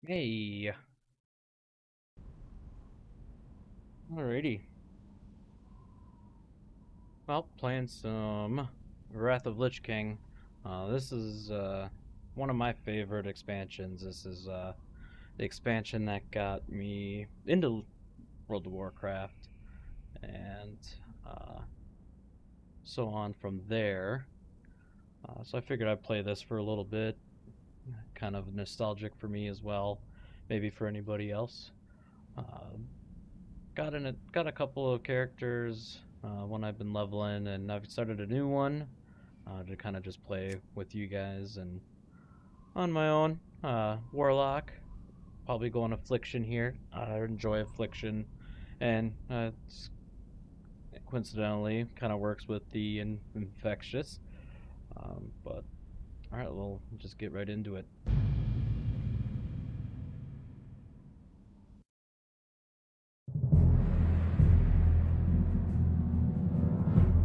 Hey, alrighty. Well, playing some Wrath of Lich King. This is one of my favorite expansions. This is the expansion that got me into World of Warcraft, and uh, so on from there. So I figured I'd play this for a little bit, kind of nostalgic for me as well, maybe for anybody else. Uh, got a couple of characters, one I've been leveling, and I've started a new one to kind of just play with you guys and on my own. Warlock, probably going Affliction here. I enjoy Affliction, and coincidentally kind of works with the infectious. But all right, we'll just get right into it.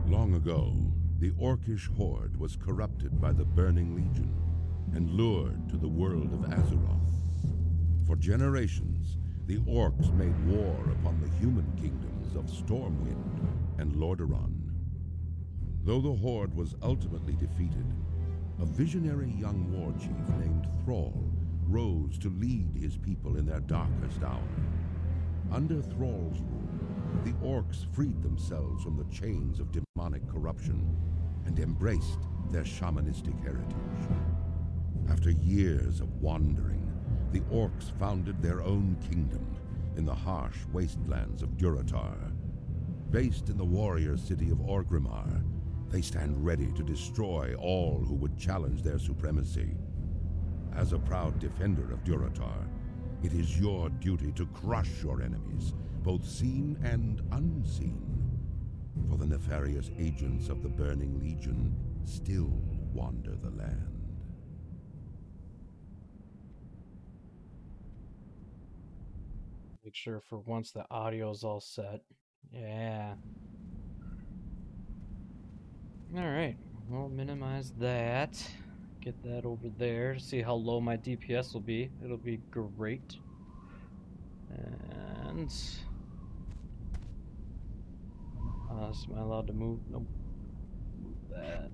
Long ago, the Orcish horde was corrupted by the Burning Legion and lured to the world of Azeroth. For generations, the Orcs made war upon the human kingdoms of Stormwind and Lordaeron. Though the horde was ultimately defeated, a visionary young war chief named Thrall rose to lead his people in their darkest hour. Under Thrall's rule, the Orcs freed themselves from the chains of demonic corruption and embraced their shamanistic heritage. After years of wandering, the Orcs founded their own kingdom in the harsh wastelands of Durotar. Based in the warrior city of Orgrimmar, they stand ready to destroy all who would challenge their supremacy. As a proud defender of Durotar, it is your duty to crush your enemies, both seen and unseen. For the nefarious agents of the Burning Legion still wander the land. Make sure for once the audio's all set. Yeah. Alright, we'll minimize that. Get that over there. See how low my DPS will be. It'll be great. And... am I allowed to move? Nope. Move that.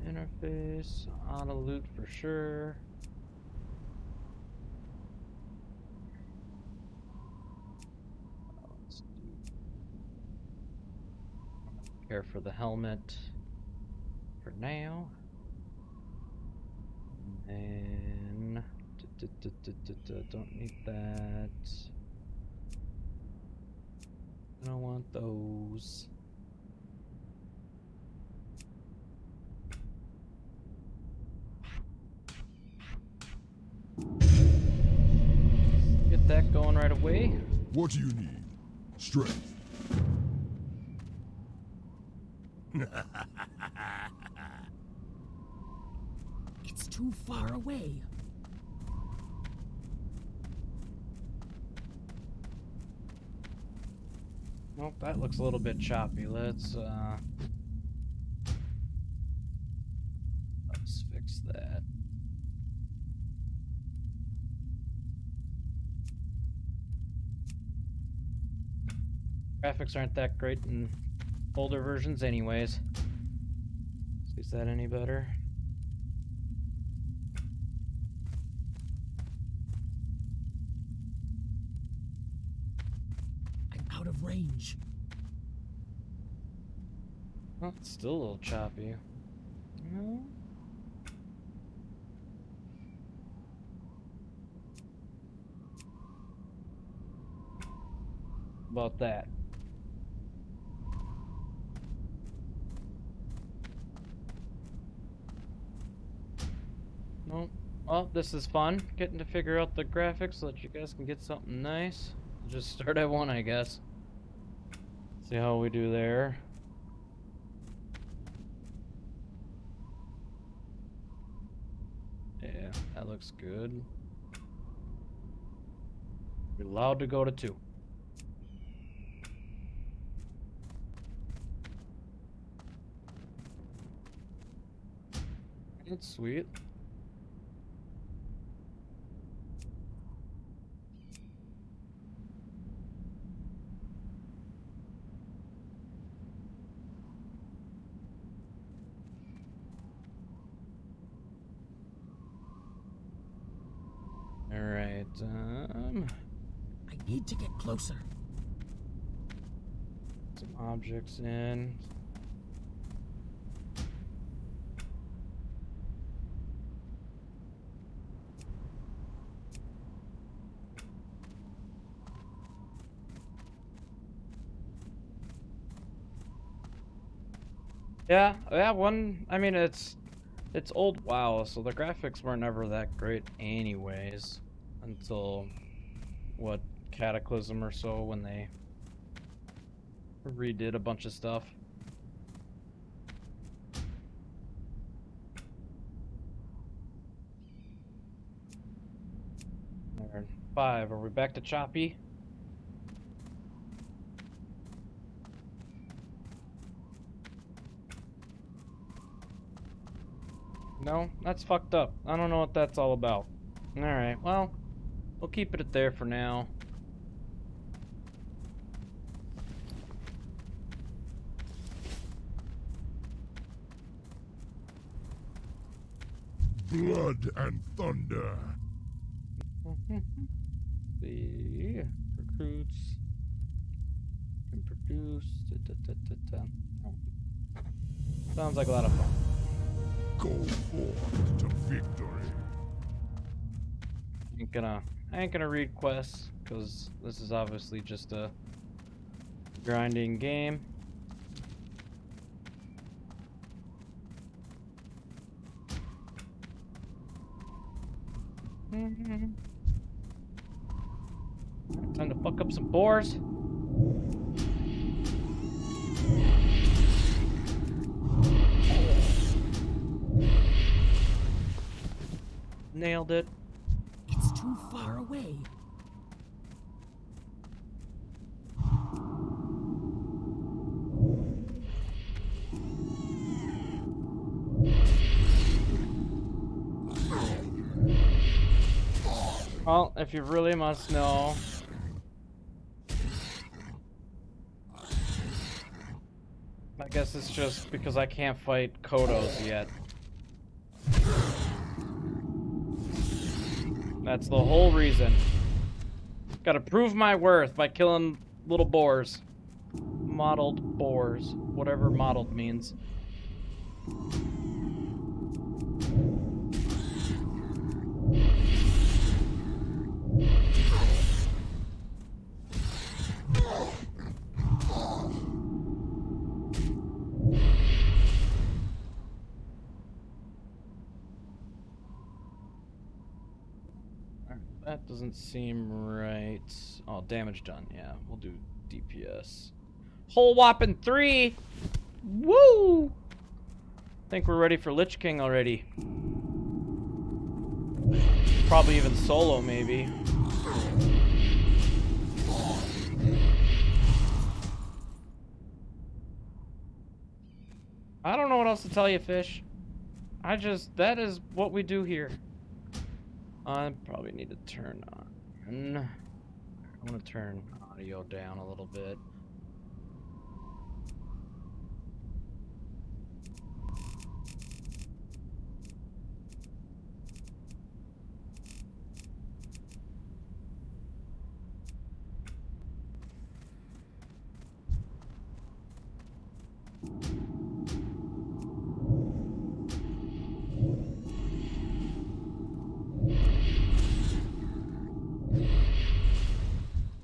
Interface. Auto loot for sure. Let's do... Care for the helmet for now. And don't need that. I don't want those. Get that going right away. What do you need? Strength. It's too far away. Nope, that looks a little bit choppy. Let's fix that. Graphics aren't that great in older versions anyways. Is that any better? I'm out of range. Well, it's still a little choppy. No? About that. No. Well, this is fun. Getting to figure out the graphics so that you guys can get something nice. Just start at 1, I guess. See how we do there. Yeah, that looks good. We're allowed to go to 2. That's sweet. Alright, I need to get closer. some objects in. Yeah, I mean, it's old WoW, so the graphics weren't ever that great anyways, until, what, Cataclysm or so, when they redid a bunch of stuff. There, 5, are we back to choppy? No, that's fucked up. I don't know what that's all about. Alright, well, we'll keep it there for now. Blood and thunder. The recruits can produce. Sounds like a lot of fun. Go forth to victory. I ain't gonna read quests, because this is obviously just a grinding game. Time to fuck up some boars. Nailed it. It's too far away. Well, if you really must know, I guess it's just because I can't fight Kodos yet. That's the whole reason. Gotta prove my worth by killing little boars. Mottled boars. Whatever mottled means. That doesn't seem right. Oh, damage done. Yeah, we'll do DPS. Whole whopping 3! Woo! Think we're ready for Lich King already. Probably even solo, maybe. I don't know what else to tell you, fish. That is what we do here. I probably need to turn on. I'm gonna turn audio down a little bit.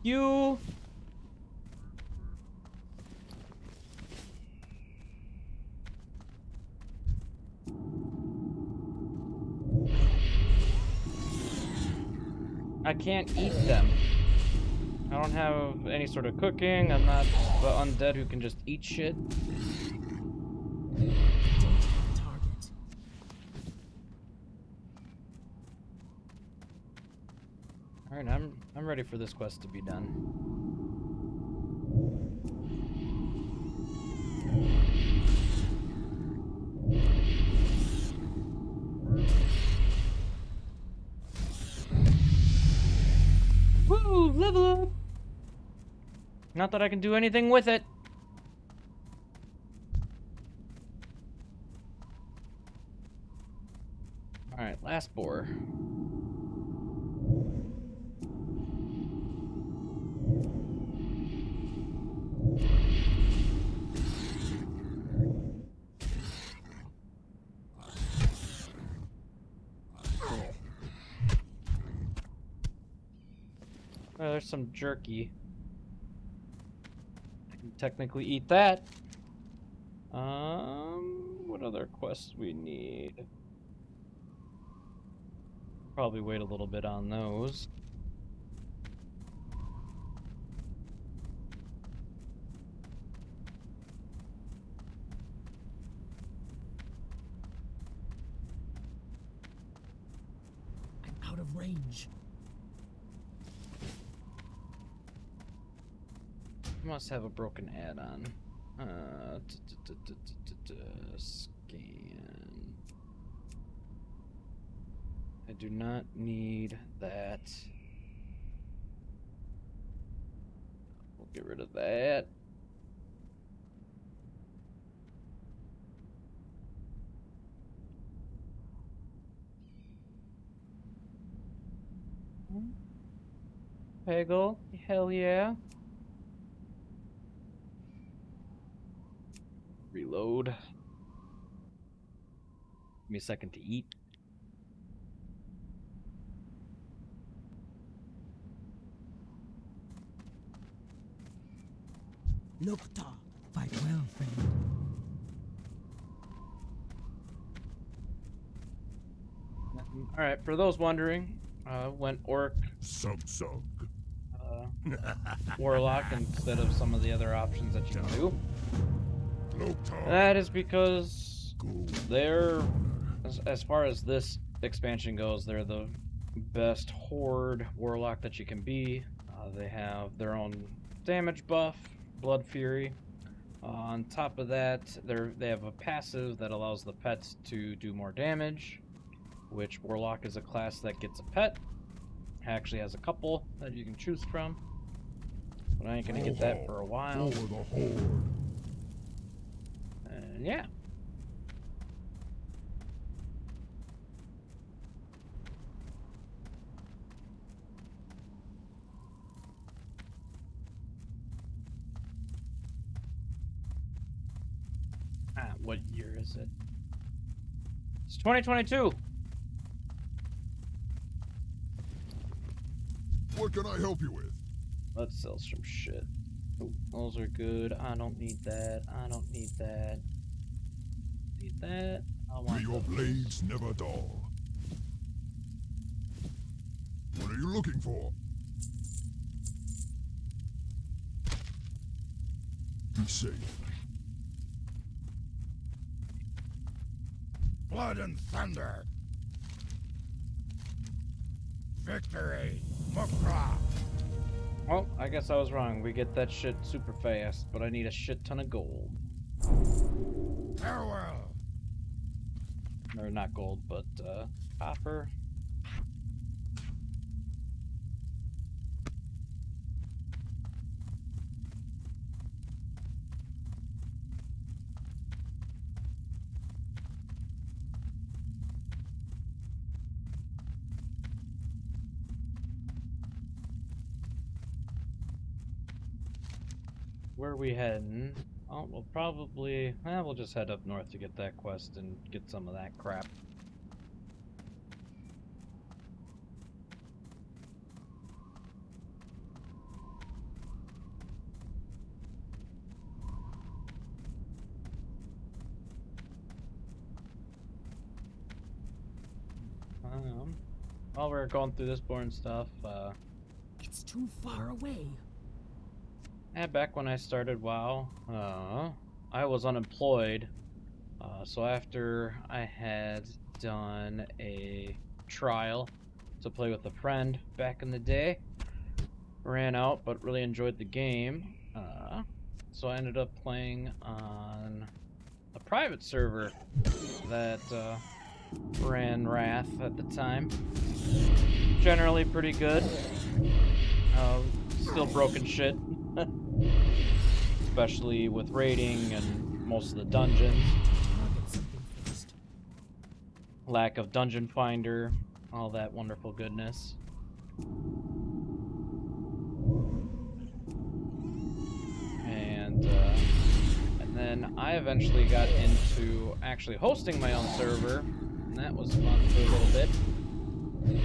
You. I can't eat them. I don't have any sort of cooking. I'm not the undead who can just eat shit. Don't have a target. Alright, I'm ready for this quest to be done. Woo! Level up! Not that I can do anything with it. Alright, last boar. Oh, there's some jerky. I can technically eat that. What other quests we need? Probably wait a little bit on those. I'm out of range. Must have a broken add-on. Scan. I do not need that. We'll get rid of that. Peggle, hell yeah. Reload. Give me a second to eat. Nukta. Fight well, friend. Alright, for those wondering, went Orc Sug. Warlock instead of some of the other options that you can do. Loktar. That is because Go. they're, as far as this expansion goes, they're the best horde warlock that you can be. They have their own damage buff, Blood Fury. On top of that, they have a passive that allows the pets to do more damage, which Warlock is a class that gets a pet. Actually has a couple that you can choose from, but I ain't gonna get that for a while. For the Horde. And yeah. What year is it? It's 2022. What can I help you with? Let's sell some shit. Ooh, those are good. I don't need that. I don't need that. Need that. I May want your those. blades never dull. What are you looking for? Be safe. Blood and thunder. Victory. Mukra. Well, I guess I was wrong. We get that shit super fast, but I need a shit ton of gold. Farewell. Or not gold, but copper. Where are we heading? Oh, we'll probably... we'll just head up north to get that quest and get some of that crap. While we're going through this boring stuff, It's too far away. back when I started WoW, I was unemployed. So after I had done a trial to play with a friend back in the day, ran out but really enjoyed the game. So I ended up playing on a private server that ran Wrath at the time. Generally pretty good. Still broken shit. Especially with raiding and most of the dungeons. Target something first. Lack of dungeon finder, all that wonderful goodness. And then I eventually got into actually hosting my own server, and that was fun for a little bit. Need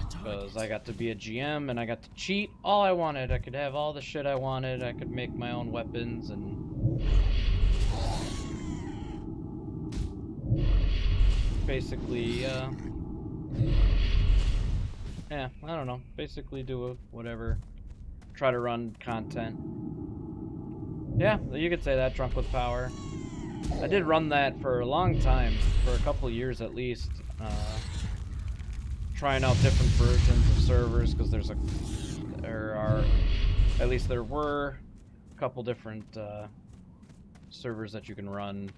a target. because I got to be a GM and I got to cheat all I wanted. I could have all the shit I wanted. I could make my own weapons and basically, yeah, I don't know. Basically do whatever. Try to run content. Yeah, you could say that, drunk with power. I did run that for a long time, for a couple years at least. Trying out different versions of servers, because there were a couple different servers that you can run.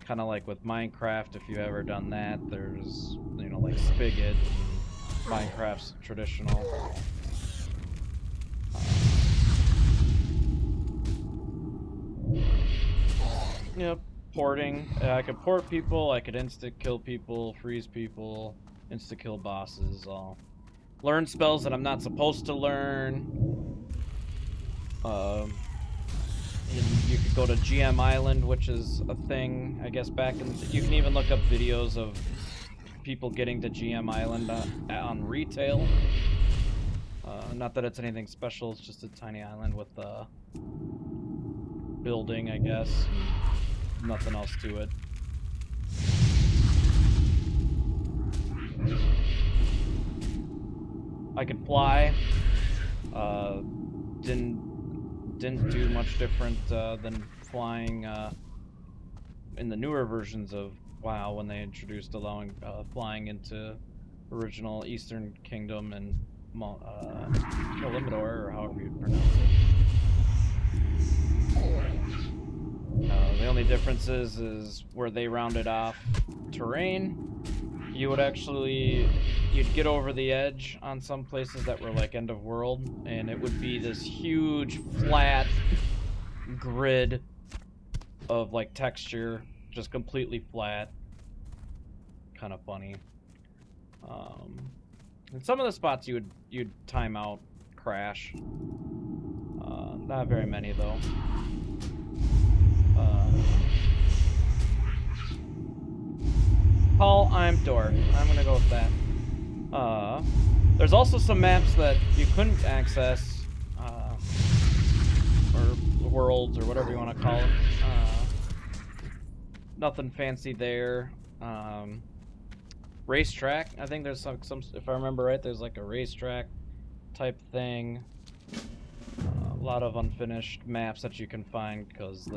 Kind of like with Minecraft, if you've ever done that, there's, you know, like Spigot, and Minecraft's traditional. Yep, porting. I could port people, I could insta-kill people, freeze people, insta-kill bosses, all. Learn spells that I'm not supposed to learn. And you could go to GM Island, which is a thing, I guess, back in... You can even look up videos of people getting to GM Island on retail. Not that it's anything special, it's just a tiny island with a building, I guess. Nothing else to it. I could fly. Didn't do much different than flying in the newer versions of WoW when they introduced allowing flying into original Eastern Kingdom and Kalimdor, or however you pronounce it. The only difference is where they rounded off terrain. You'd get over the edge on some places that were like end of world, and it would be this huge flat grid of like texture, just completely flat. Kind of funny. And some of the spots you'd time out, crash. Not very many though. Paul, I'm Dork. I'm gonna go with that. There's also some maps that you couldn't access, or worlds, or whatever you want to call them. Nothing fancy there. Racetrack. I think there's some, if I remember right, there's like a racetrack type thing. A lot of unfinished maps that you can find, because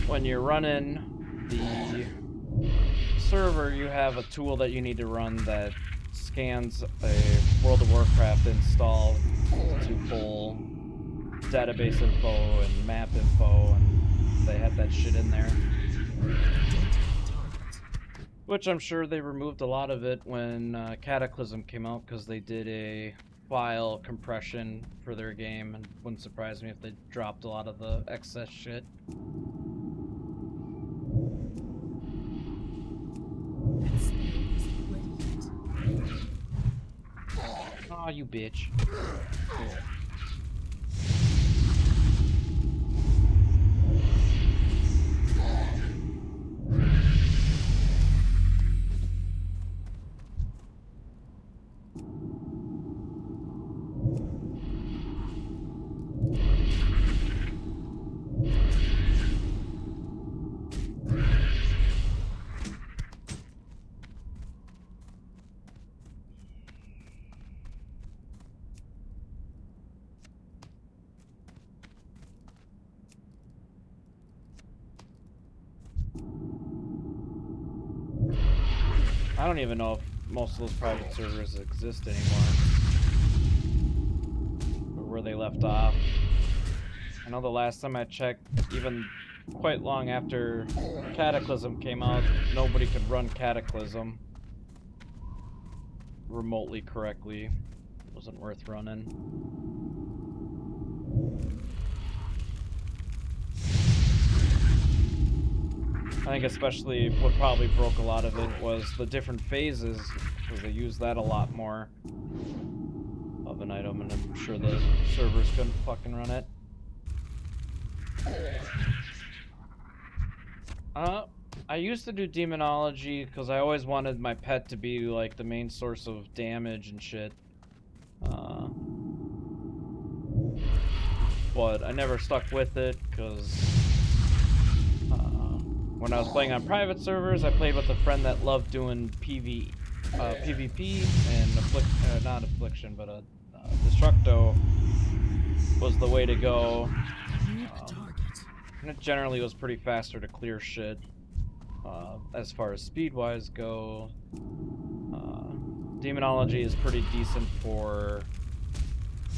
when you're running the server, you have a tool that you need to run that scans a World of Warcraft install to pull database info and map info, and they had that shit in there. Which I'm sure they removed a lot of it when Cataclysm came out, because they did a file compression for their game, and wouldn't surprise me if they dropped a lot of the excess shit. Aw, you bitch. I don't even know if most of those private servers exist anymore, or where they left off. I know the last time I checked, even quite long after Cataclysm came out, nobody could run Cataclysm remotely correctly. It wasn't worth running. I think especially what probably broke a lot of it was the different phases, because they used that a lot more of an item, and I'm sure the servers couldn't fucking run it. I used to do demonology because I always wanted my pet to be like the main source of damage and shit. But I never stuck with it because when I was playing on private servers, I played with a friend that loved doing PvP and not affliction, but destructo was the way to go. Keep target. And it generally was pretty faster to clear shit. As far as speed-wise go, demonology is pretty decent for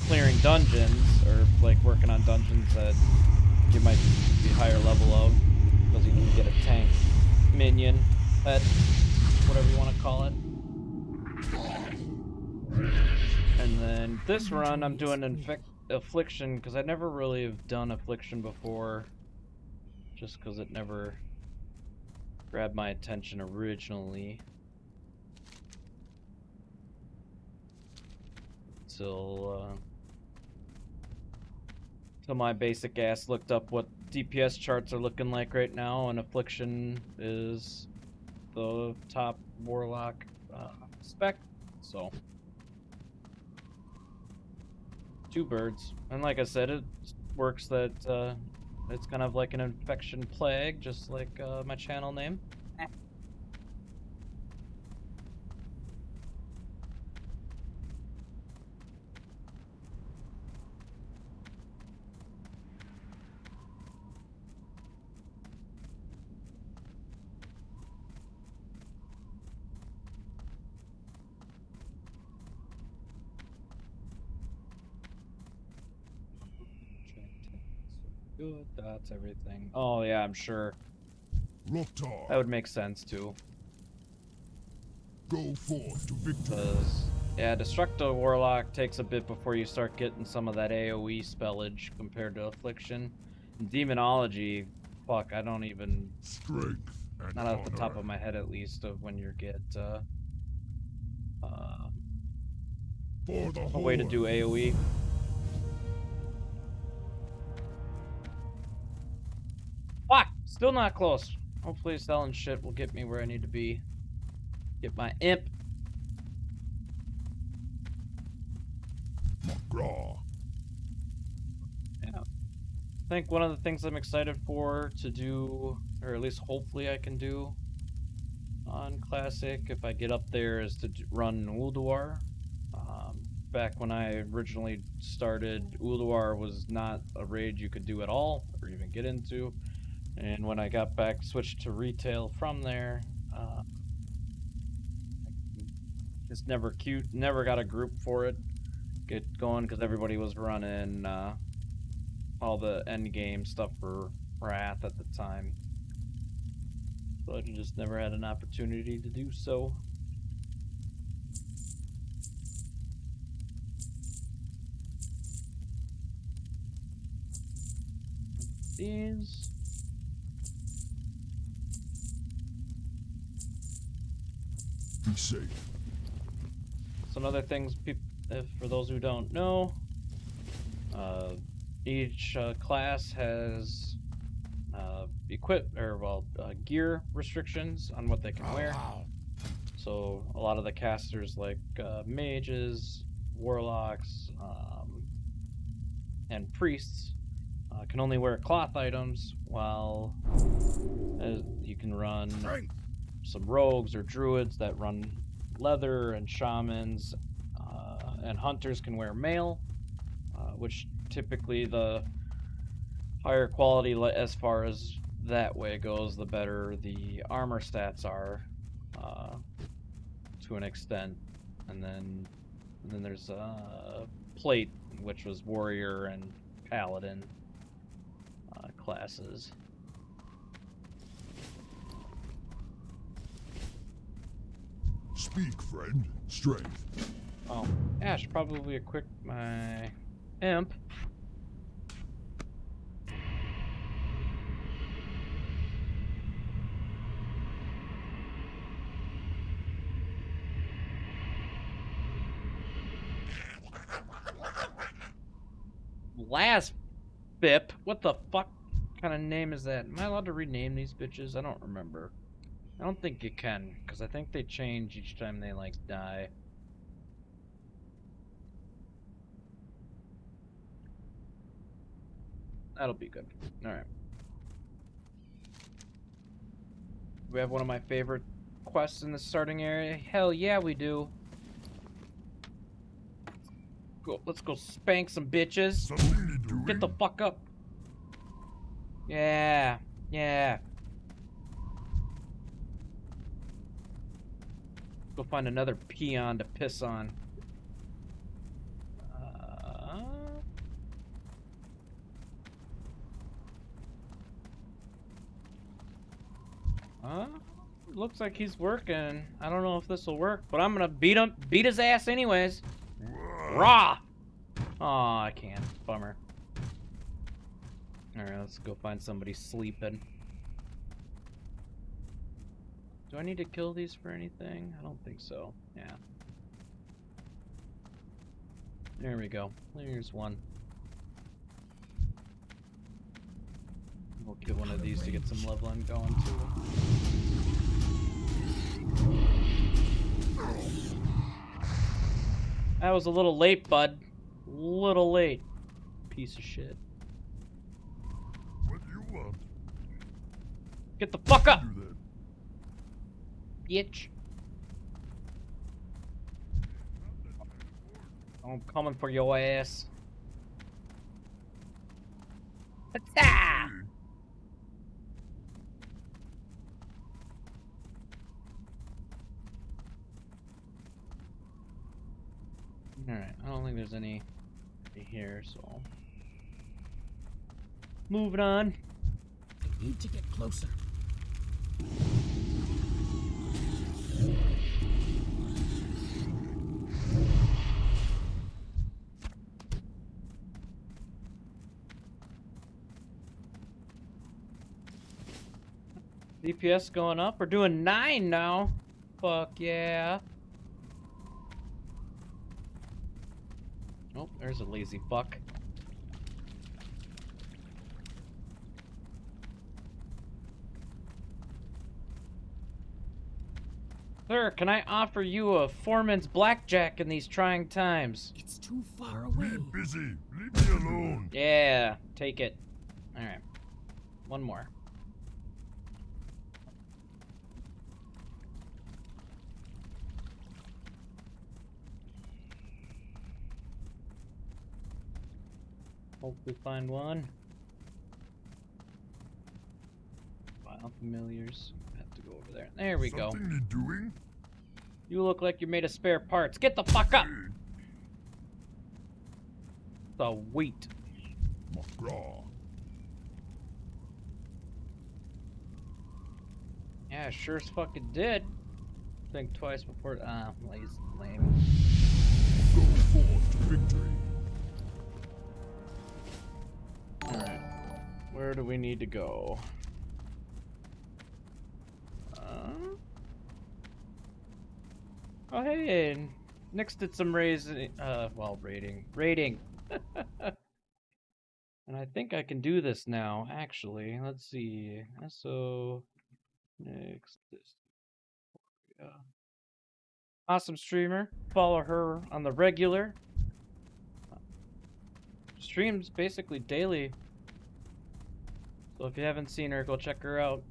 clearing dungeons, or like working on dungeons that you might be higher level of, because you can get a tank, minion, pet, whatever you want to call it. And then this run, I'm doing affliction, because I never really have done affliction before, just because it never grabbed my attention originally. Till my basic ass looked up what DPS charts are looking like right now, and affliction is the top warlock spec, so 2 birds. And like I said, it works that it's kind of like an infection plague, just like my channel name. Good, that's everything. Oh yeah, I'm sure. Loktar, That would make sense too. go forth to victory. Because, yeah, Destructo Warlock takes a bit before you start getting some of that AoE spellage compared to Affliction. And Demonology, fuck, I don't even... Strength and Not off the top honor. of my head, at least, of when you get For the a way to Horde. do AoE. Fuck! Still not close. Hopefully selling shit will get me where I need to be. Get my imp. Magraw. Yeah. I think one of the things I'm excited for to do, or at least hopefully I can do on Classic, if I get up there, is to run Ulduar. Back when I originally started, Ulduar was not a raid you could do at all, or even get into. And when I got back, switched to retail from there, just never got a group for it. Get going, because everybody was running all the end game stuff for Wrath at the time. So I just never had an opportunity to do so. These. Be safe. Some other things, for those who don't know, each class has gear restrictions on what they can wear. So a lot of the casters, like mages, warlocks, and priests, can only wear cloth items, while you can run Strength. some rogues or druids that run leather, and shamans and hunters can wear mail, which typically the higher quality, as far as that way goes, the better the armor stats are, to an extent. And then there's plate, which was warrior and paladin classes. Speak, friend. Strength. Oh, yeah, I should probably equip my imp. Last bip? What the fuck kind of name is that? Am I allowed to rename these bitches? I don't remember. I don't think you can, because I think they change each time they, like, die. That'll be good. Alright. We have one of my favorite quests in the starting area. Hell yeah, we do. Let's go spank some bitches. Something you doing? Get the fuck up. Yeah. Yeah. Go find another peon to piss on. Looks like he's working. I don't know if this will work, but I'm gonna beat his ass anyways. Raw! Aw, I can't. Bummer. Alright, let's go find somebody sleeping. Do I need to kill these for anything? I don't think so. Yeah. There we go. Here's one. We'll kill one of these to get some leveling going too. That was a little late, bud. Little late. Piece of shit. What do you want? Get the fuck up, Do that. bitch. I'm coming for your ass. Attack! Alright, I don't think there's any here, so... Moving on. I need to get closer. DPS going up. We're doing 9 now. Fuck yeah. Oh, there's a lazy fuck. Sir, can I offer you a foreman's blackjack in these trying times? It's too far away. Be busy. Leave me alone. Yeah, take it. Alright. One more. Hopefully find one. Wild familiars. Have to go over there. There we go. Something you doing? You look like you're made of spare parts. Get the fuck up! The wheat. McGraw. Yeah, sure as fuck it did. Think twice before. Lame. Go forth to victory. Alright. Where do we need to go? Oh, hey, Nick's did some rating. Rating. And I think I can do this now, actually. Let's see. So, next. Yeah. Awesome streamer. Follow her on the regular. Streams basically daily. So if you haven't seen her, go check her out.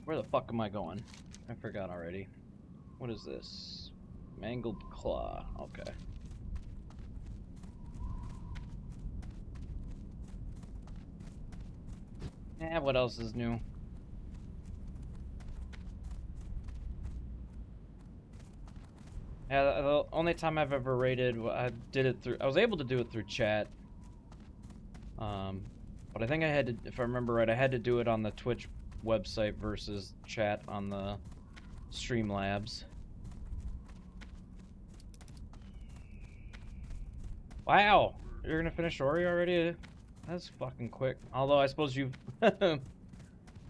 Where the fuck am I going? I forgot already. What is this? Mangled claw. Okay. What else is new? Yeah, the only time I've ever rated, I was able to do it through chat. But I think I had to, if I remember right, I had to do it on the Twitch website versus chat on the Streamlabs. Wow, you're gonna finish Ori already? That's fucking quick. Although I suppose you've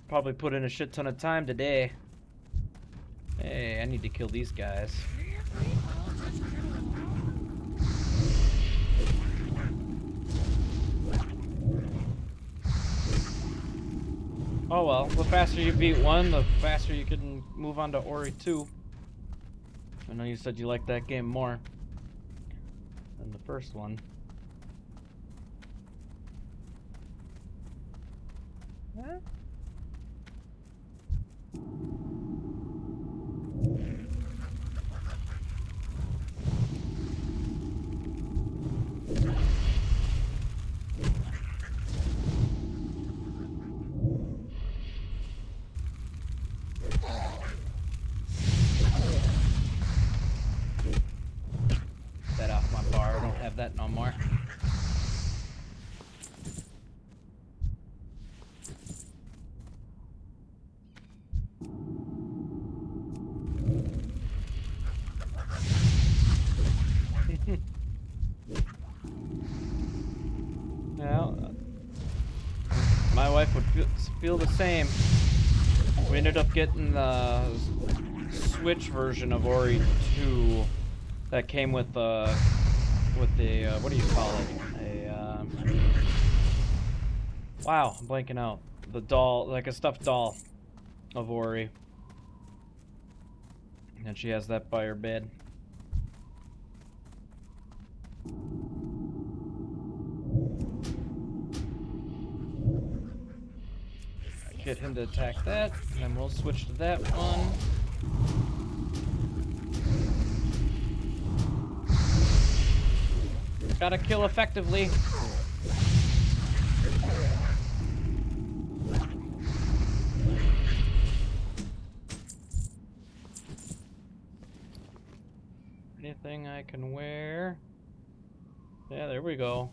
probably put in a shit ton of time today. Hey, I need to kill these guys. Oh well, the faster you beat one, the faster you can move on to Ori 2. I know you said you liked that game more than the first one. Huh? That off my bar, I don't have that no more. Well, my wife would feel the same. We ended up getting the Switch version of Ori 2 that came with the what do you call it? Wow, I'm blanking out. The doll, like a stuffed doll of Ori. And she has that by her bed. Get him to attack that, and then we'll switch to that one. Gotta kill effectively. Anything I can wear? Yeah, there we go.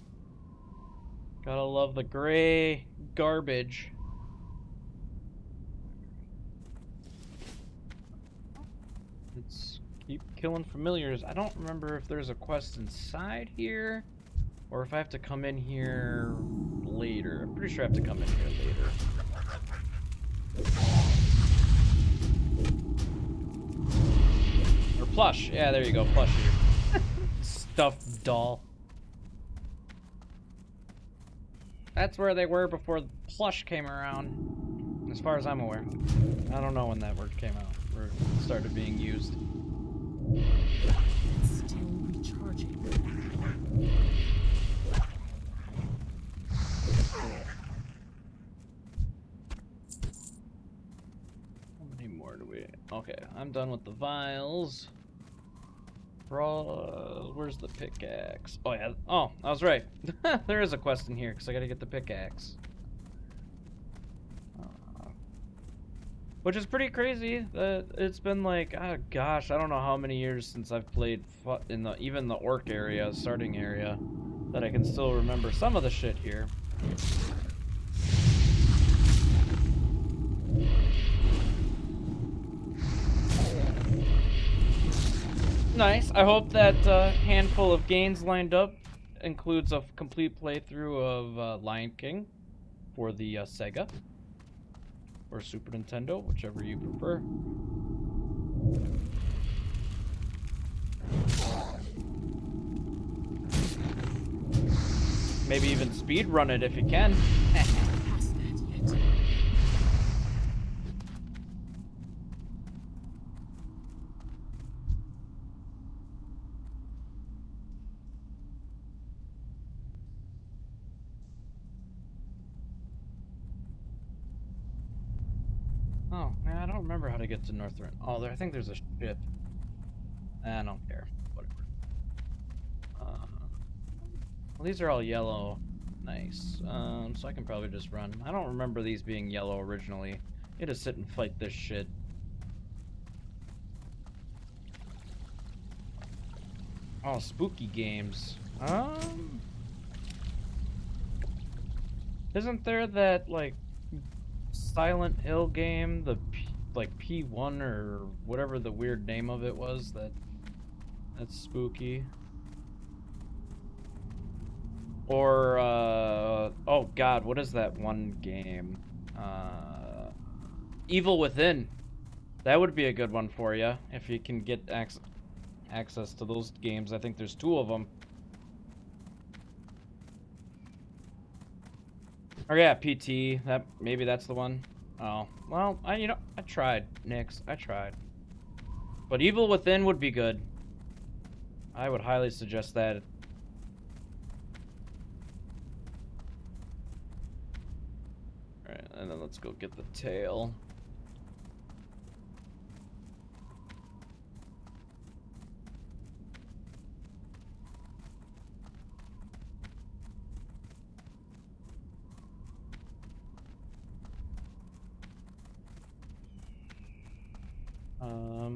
Gotta love the gray garbage. Let's keep killing familiars. I don't remember if there's a quest inside here or if I have to come in here later. I'm pretty sure I have to come in here later. Or plush. Yeah, there you go. Plush here. Stuffed doll. That's where they were before plush came around, as far as I'm aware. I don't know when that word came out, or started being used. It's still recharging. How many more do we... Okay, I'm done with the vials. Where's the pickaxe? Oh yeah, oh, I was right. There is a quest in here, because I gotta get the pickaxe. Which is pretty crazy. It's been like, oh gosh, I don't know how many years since I've played in even the Orc area, starting area, that I can still remember some of the shit here. Nice. I hope that handful of gains lined up includes a complete playthrough of Lion King for the Sega or Super Nintendo, whichever you prefer. Maybe even speed run it if you can. Past that yet. Oh, I don't remember how to get to Northrend. Oh, I think there's a ship. I don't care. Whatever. Well, these are all yellow. Nice. So I can probably just run. I don't remember these being yellow originally. You just sit and fight this shit. Oh, spooky games. Isn't there that, like, Silent Hill game, like P1 or whatever the weird name of it was, that's spooky? Or oh god, what is that one game? Evil Within. That would be a good one for you if you can get access. access to those games. I think there's 2 of them. Or yeah, PT. Maybe that's the one. Oh, well, I tried, Nix. I tried. But Evil Within would be good. I would highly suggest that. Alright, and then let's go get the tail.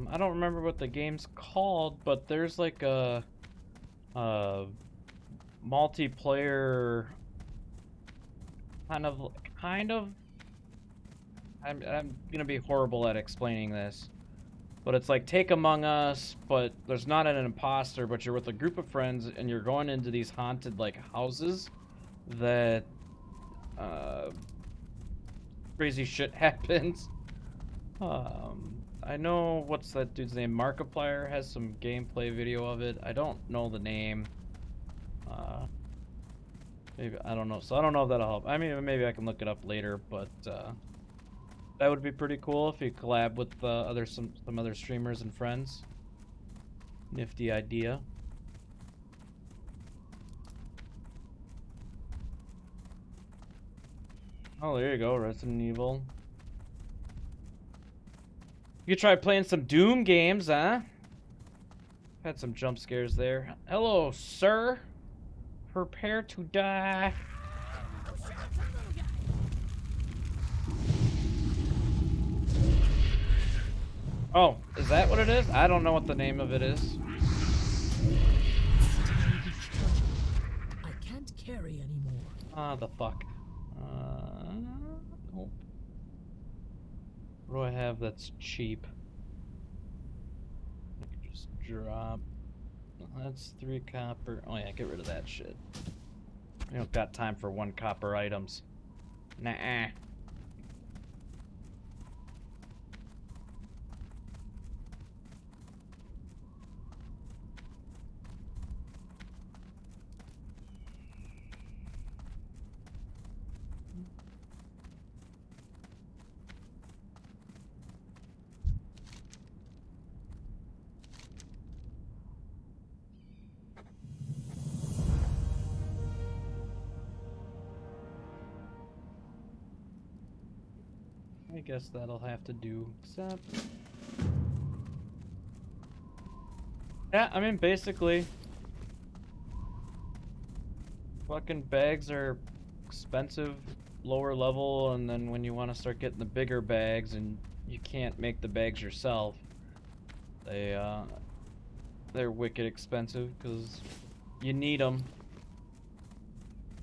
I don't remember what the game's called, but there's like a multiplayer kind of I'm gonna be horrible at explaining this, but it's like Take Among Us, but there's not an imposter, but you're with a group of friends and you're going into these haunted like houses that crazy shit happens. I know what's that dude's name? Markiplier has some gameplay video of it. I don't know the name. Maybe I don't know. So I don't know if that'll help. I mean, maybe I can look it up later, but that would be pretty cool if you collab with some other streamers and friends. Nifty idea. Oh, there you go, Resident Evil. You try playing some Doom games, huh? Had some jump scares there. Hello, sir. Prepare to die. Oh, is that what it is? I don't know what the name of it is. I can't carry anymore. Ah, the fuck. Nope. What do I have that's cheap? I can just drop. That's 3 copper. Oh yeah, get rid of that shit. We don't got time for 1 copper items. Nah. I guess that'll have to do, except... Yeah, I mean, basically... Fucking bags are expensive, lower level, and then when you want to start getting the bigger bags and you can't make the bags yourself, they're wicked expensive, because you need them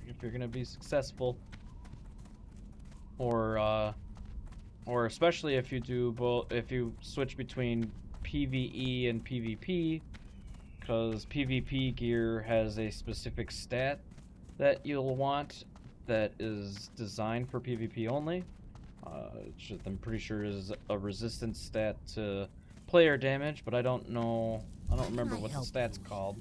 if you're gonna be successful. Or especially if you do both, if you switch between PvE and PvP, because PvP gear has a specific stat that you'll want that is designed for PvP only. I'm pretty sure is a resistance stat to player damage, but I don't remember what the stat's called.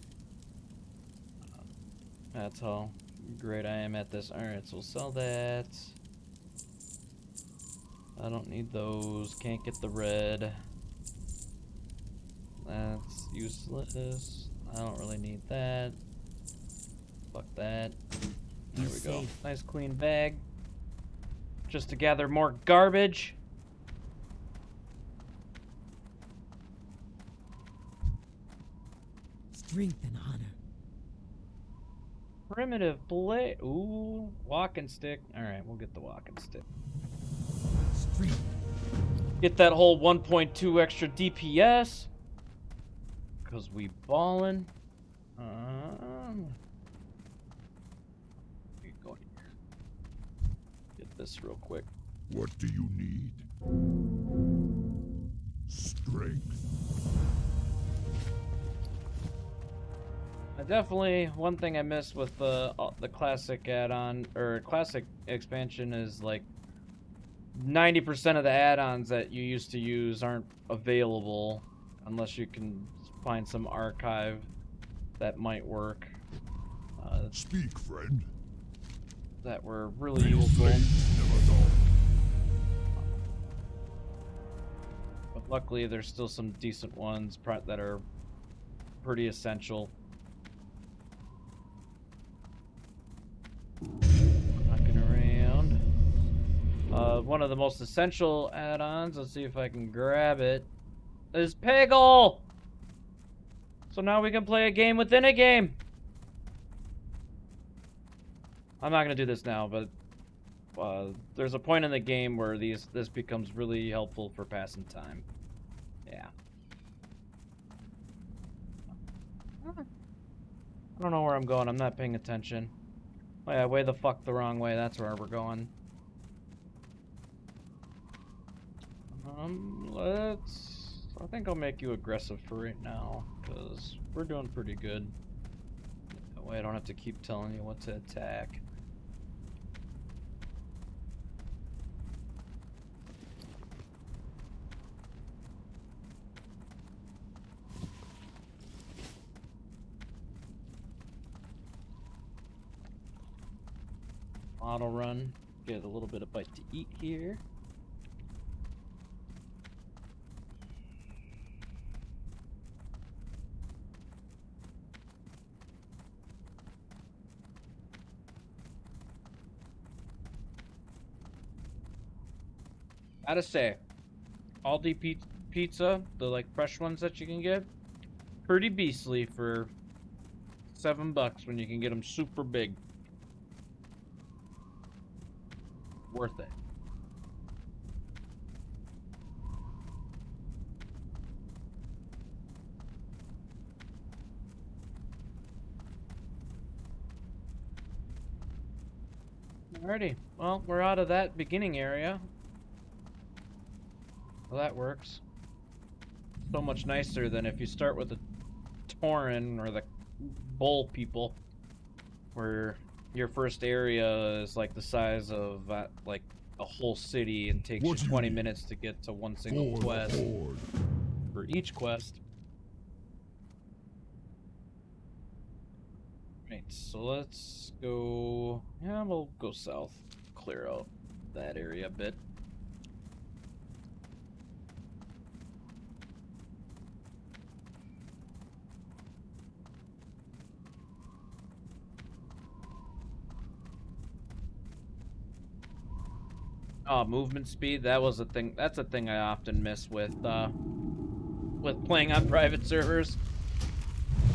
That's how great I am at this. Alright, so we'll sell that. I don't need those. Can't get the red. That's useless. I don't really need that. Fuck that. There we go. Nice clean bag. Just to gather more garbage. Strength and honor. Primitive blade. Ooh, walking stick. Alright, we'll get the walking stick. Strength. Get that whole 1.2 extra DPS. Because we ballin'. Go here. Get this real quick. What do you need? Strength. One thing I missed with the classic add-on or classic expansion is like 90% of the add-ons that you used to use aren't available unless you can find some archive that might work. Speak, friend. That were really Pale useful. blades never dull. But luckily, there's still some decent ones that are pretty essential. Knocking around. One of the most essential add-ons, let's see if I can grab it, is Peggle! So now we can play a game within a game! I'm not gonna do this now, but there's a point in the game where this becomes really helpful for passing time. Yeah. I don't know where I'm going. I'm not paying attention. Oh yeah, way the fuck the wrong way. That's where we're going. I think I'll make you aggressive for right now, because we're doing pretty good. That way I don't have to keep telling you what to attack. Auto run, get a little bit of bite to eat here. Gotta say, Aldi pizza, the like fresh ones that you can get, pretty beastly for $7 when you can get them super big. Worth it. Alrighty, well, we're out of that beginning area. Well, that works. So much nicer than if you start with the Tauren or the Bull people, where your first area is like the size of like a whole city and takes you 20 minutes to get to one single quest for each quest. Right, so let's go. Yeah, we'll go south, clear out that area a bit. Oh, movement speed, that was a thing. That's a thing I often miss with playing on private servers.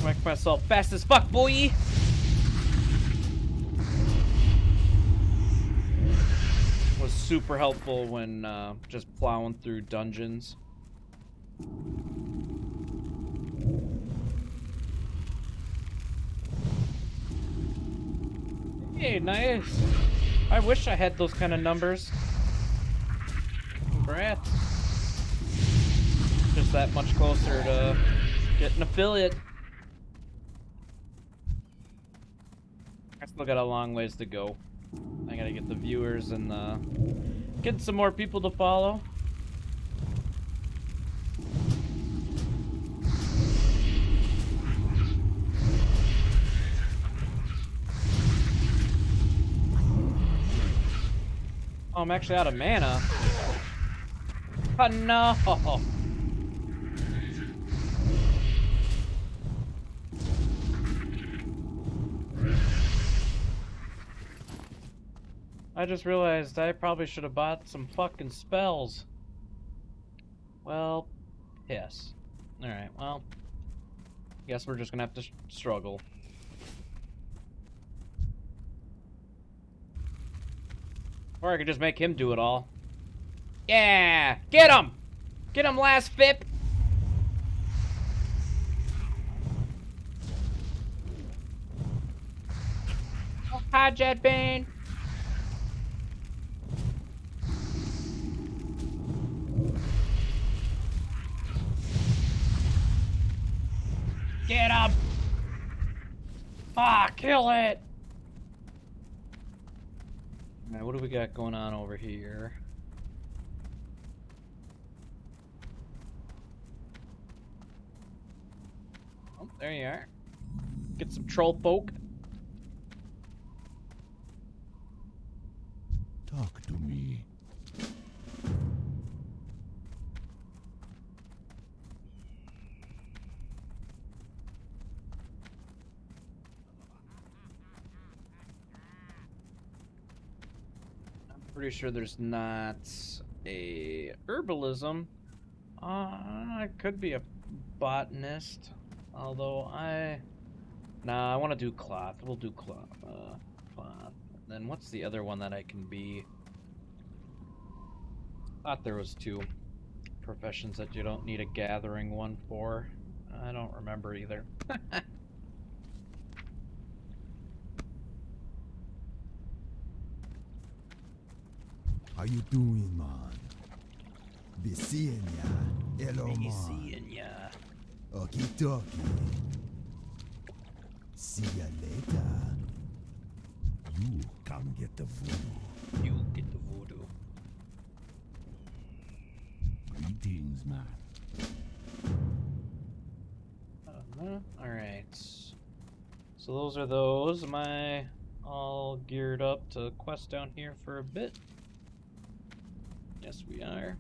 Make myself fast as fuck, boy. Was super helpful when just plowing through dungeons. Hey, nice. I wish I had those kind of numbers. Congrats. Just that much closer to getting affiliate. I still got a long ways to go. I gotta get the viewers and get some more people to follow. Oh, I'm actually out of mana. Oh no! I just realized I probably should have bought some fucking spells. Well, yes. Alright, well. Guess we're just gonna have to struggle. Or I could just make him do it all. Yeah! Get him! Get him, last FIP! Oh, hi, Jetbane! Get him! Ah, kill it! Alright, what do we got going on over here? There you are. Get some troll folk. Talk to me. Pretty sure there's not a herbalism. I could be a botanist, although nah, I want to do cloth. We'll do cloth. Cloth. Then what's the other one that I can be? Thought there was two professions that you don't need a gathering one for. I don't remember either. How you doing, man? Be seeing ya. Hello, Be man. seeing ya. Okie dokie. See ya later. You come get the voodoo. You get the voodoo. Greetings, man. Alright. So those are those. Am I all geared up to quest down here for a bit? Yes, we are.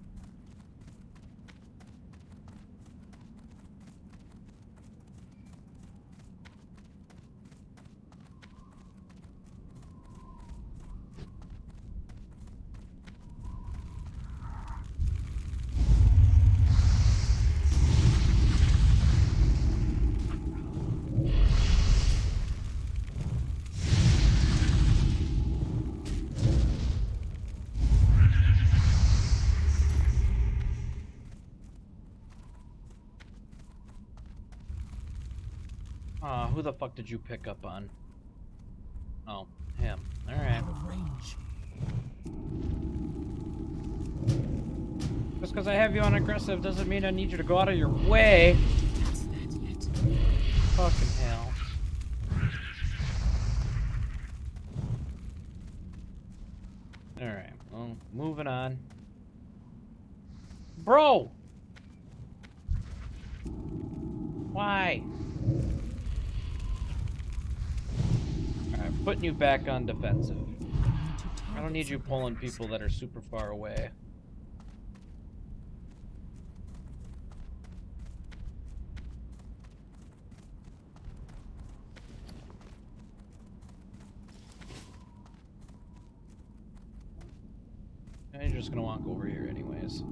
Who the fuck did you pick up on? Oh, him. Alright. Out of range. Just because I have you on aggressive doesn't mean I need you to go out of your way. Past that yet. Fucking hell. Alright, well, moving on. Bro! Why? Alright, putting you back on defensive. I don't need you pulling people that are super far away. You're just gonna walk over here anyways.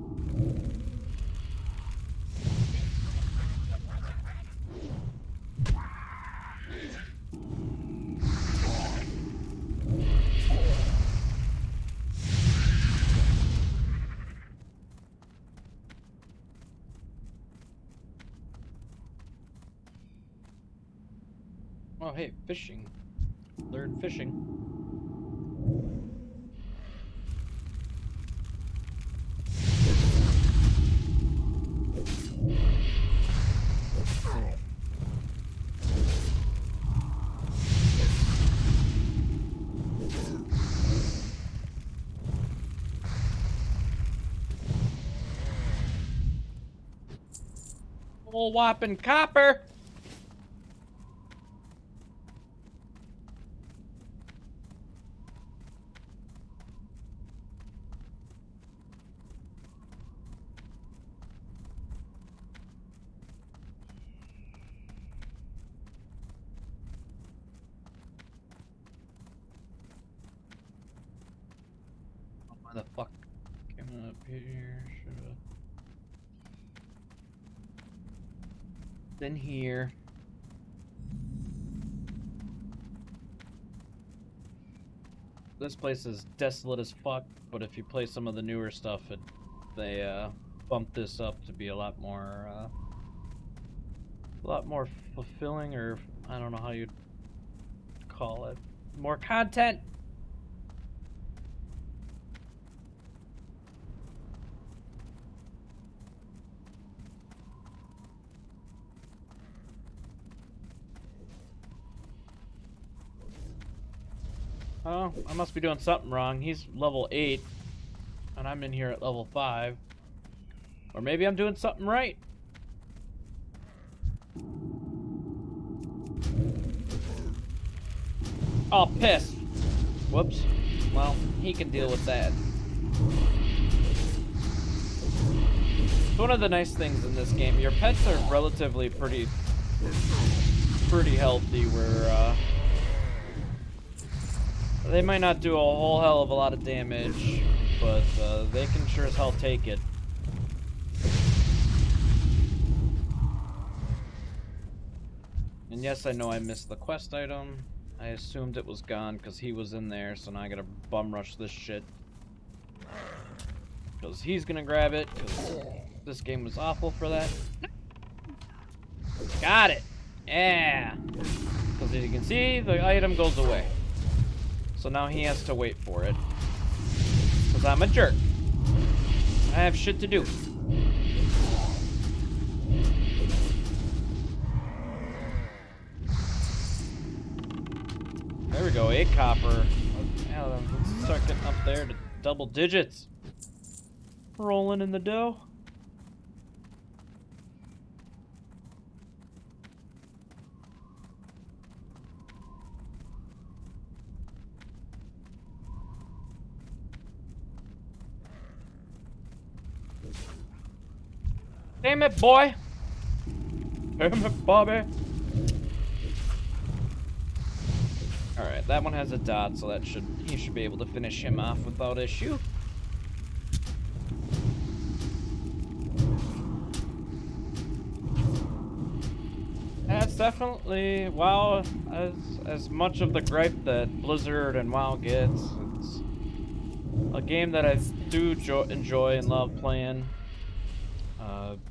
Oh, hey, fishing. Learn fishing. Old whopping copper! Why the fuck came up here? Should've been here. This place is desolate as fuck, but if you play some of the newer stuff, they bump this up to be a lot more fulfilling, or I don't know how you'd call it. More content. Oh, I must be doing something wrong. He's level 8, and I'm in here at level 5. Or maybe I'm doing something right. Oh, piss. Whoops. Well, he can deal with that. One of the nice things in this game, your pets are relatively pretty healthy, where they might not do a whole hell of a lot of damage, but they can sure as hell take it. And yes, I know I missed the quest item. I assumed it was gone because he was in there, so now I gotta bum rush this shit. Because he's gonna grab it, because this game was awful for that. Got it! Yeah! Because as you can see, the item goes away. So now he has to wait for it. Because I'm a jerk. I have shit to do. There we go, 8 copper. Yeah, let's start getting up there to double digits. Rolling in the dough. Damn it, boy! Damn it, Bobby! Alright, that one has a dot, so he should be able to finish him off without issue. That's definitely WoW, as much of the gripe that Blizzard and WoW gets. It's a game that I do enjoy and love playing.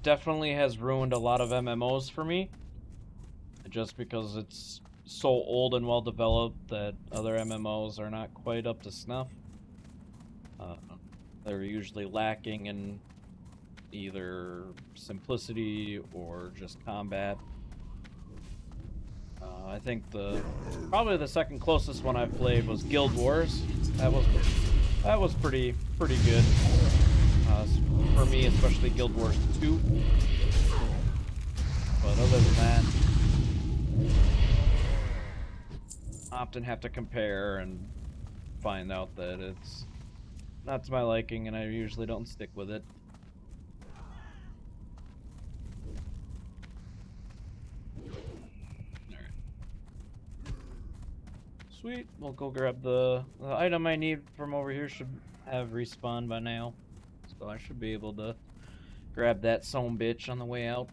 Definitely has ruined a lot of MMOs for me, just because it's so old and well developed that other MMOs are not quite up to snuff. They're usually lacking in either simplicity or just combat. I think probably the second closest one I've played was Guild Wars. That was pretty good. For me, especially Guild Wars 2. But other than that, I often have to compare and find out that it's not to my liking, and I usually don't stick with it. Alright. Sweet, we'll go grab the item I need from over here. Should have respawned by now. So I should be able to grab that son bitch on the way out.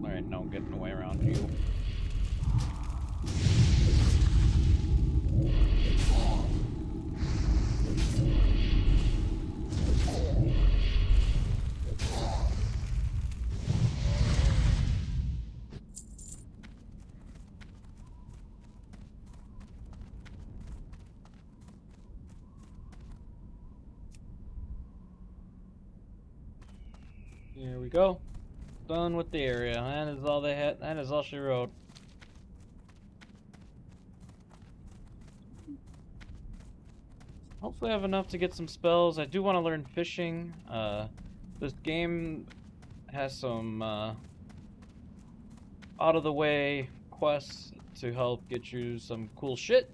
Alright, no getting away around you. Here we go. Done with the area. That is all they had. That is all she wrote. Hopefully I have enough to get some spells. I do want to learn fishing. This game has some out-of-the-way quests to help get you some cool shit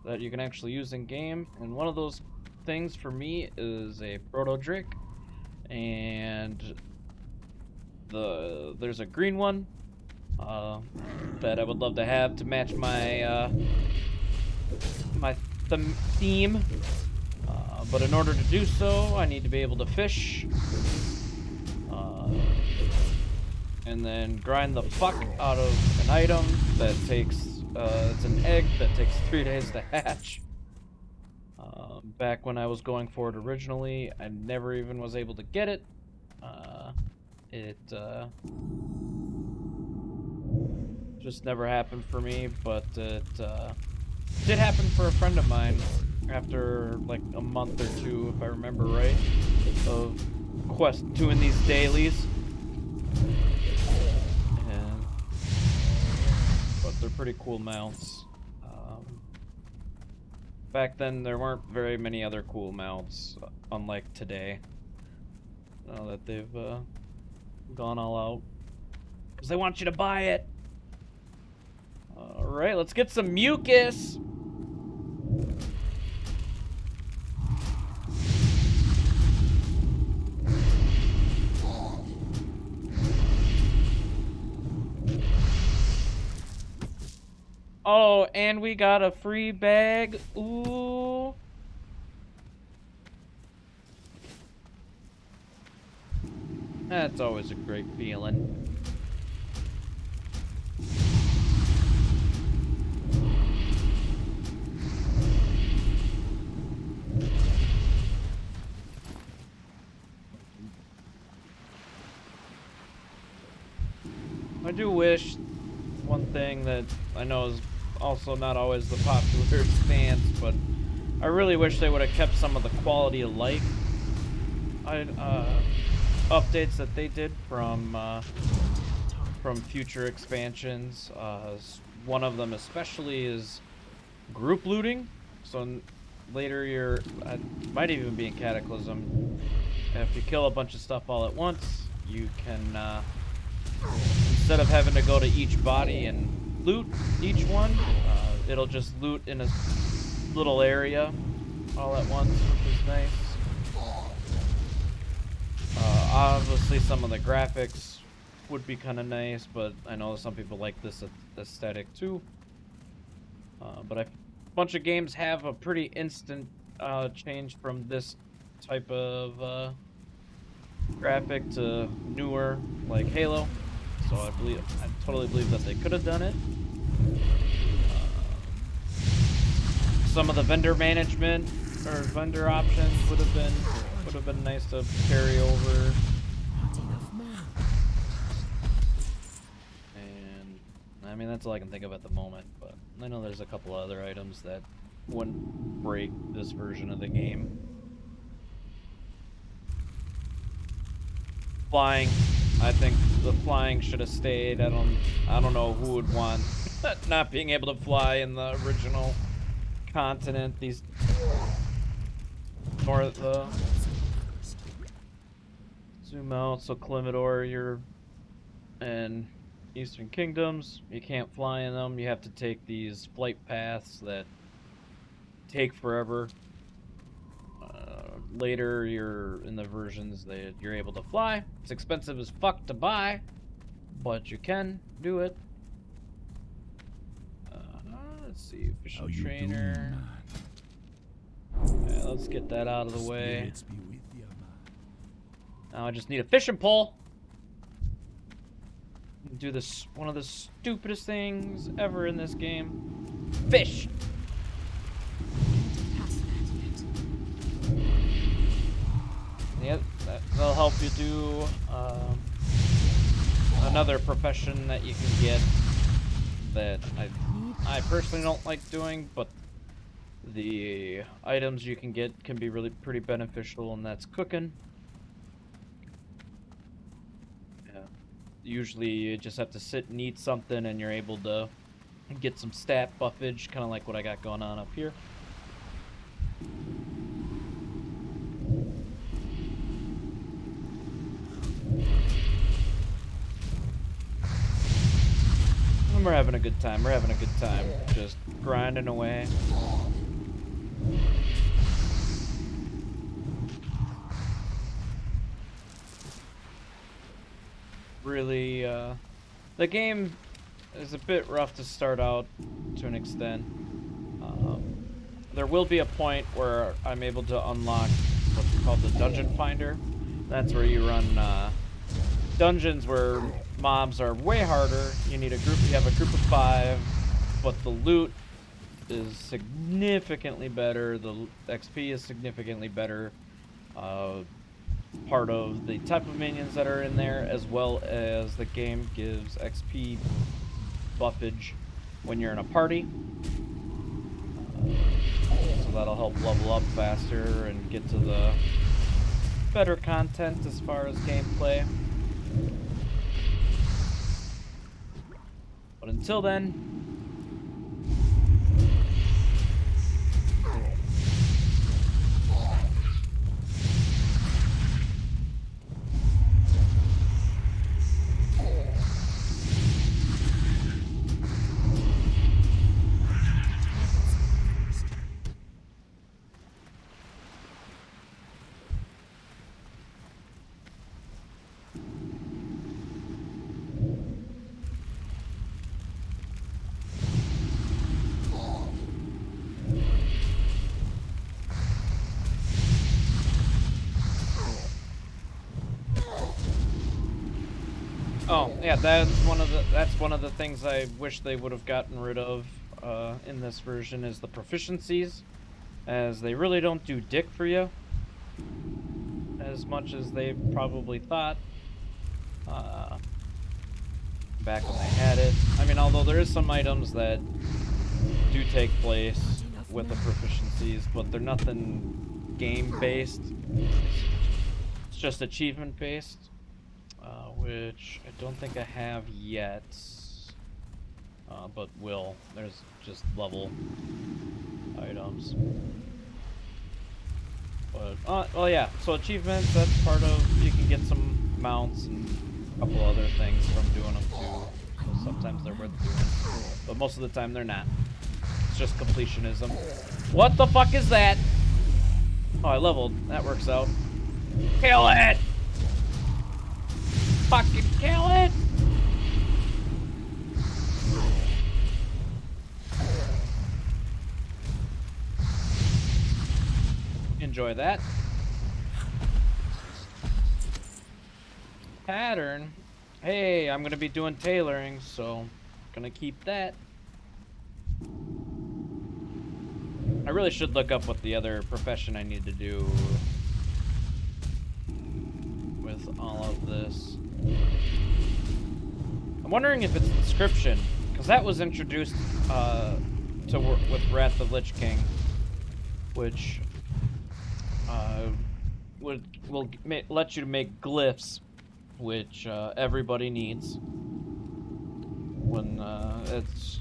that you can actually use in game. And one of those things for me is a proto drake. And there's a green one that I would love to have to match my my theme. But in order to do so, I need to be able to fish, and then grind the fuck out of an item that takes it's an egg that takes 3 days to hatch. Back when I was going for it originally, I never even was able to get it. It just never happened for me, but it did happen for a friend of mine after like a month or two, if I remember right, of doing these dailies. But they're pretty cool mounts. Back then, there weren't very many other cool mounts, unlike today. Now that they've gone all out. Because they want you to buy it. Alright, let's get some mucus. Oh, and we got a free bag. Ooh. That's always a great feeling. I do wish one thing that I know is also not always the popular stance, but I really wish they would have kept some of the quality of life updates that they did from future expansions. One of them especially is group looting. So later might even be in Cataclysm. If you kill a bunch of stuff all at once, you can instead of having to go to each body and loot each one, it'll just loot in a little area all at once, which is nice. Obviously some of the graphics would be kind of nice, but I know some people like this aesthetic too. But a bunch of games have a pretty instant change from this type of graphic to newer, like Halo. So I totally believe that they could have done it. Some of the vendor management or vendor options would have been nice to carry over. And I mean, that's all I can think of at the moment, but I know there's a couple other items that wouldn't break this version of the game. Flying, I think the flying should have stayed. I don't know who would want not being able to fly in the original continent. These north zoom out, so Climidor, you're in Eastern Kingdoms. You can't fly in them. You have to take these flight paths that take forever. Later, you're in the versions that you're able to fly. It's expensive as fuck to buy, but you can do it. Let's see, official trainer. Yeah, let's get that out of the way. Now I just need a fishing pole. Do this, one of the stupidest things ever in this game. Fish. Yeah, that'll help you do another profession that you can get that I personally don't like doing, but the items you can get can be really pretty beneficial, and that's cooking. Yeah. Usually you just have to sit and eat something and you're able to get some stat buffage, kind of like what I got going on up here. And we're having a good time. We're having a good time. Just grinding away. Really, the game is a bit rough to start out to an extent. There will be a point where I'm able to unlock what's called the Dungeon Finder. That's where you run dungeons where mobs are way harder. You have a group of 5, but the loot is significantly better. The XP is significantly better. Part of the type of minions that are in there, as well as the game gives XP buffage when you're in a party. So that'll help level up faster and get to the better content as far as gameplay. But until then, Oh, yeah, that's one of the things I wish they would have gotten rid of in this version is the proficiencies, as they really don't do dick for you as much as they probably thought back when they had it. I mean, although there is some items that do take place with the proficiencies, but they're nothing game-based. It's just achievement-based, which I don't think I have yet, but will. There's just level items. But, well, yeah, so achievements, that's part of, you can get some mounts and a couple other things from doing them too. So sometimes they're worth doing, but most of the time they're not. It's just completionism. What the fuck is that? Oh, I leveled. That works out. Kill it! Fucking kill it! Enjoy that. Pattern. Hey, I'm gonna be doing tailoring, so gonna keep that. I really should look up what the other profession I need to do with all of this. I'm wondering if it's inscription, because that was introduced to work with Wrath of Lich King, which will let you make glyphs, which everybody needs when it's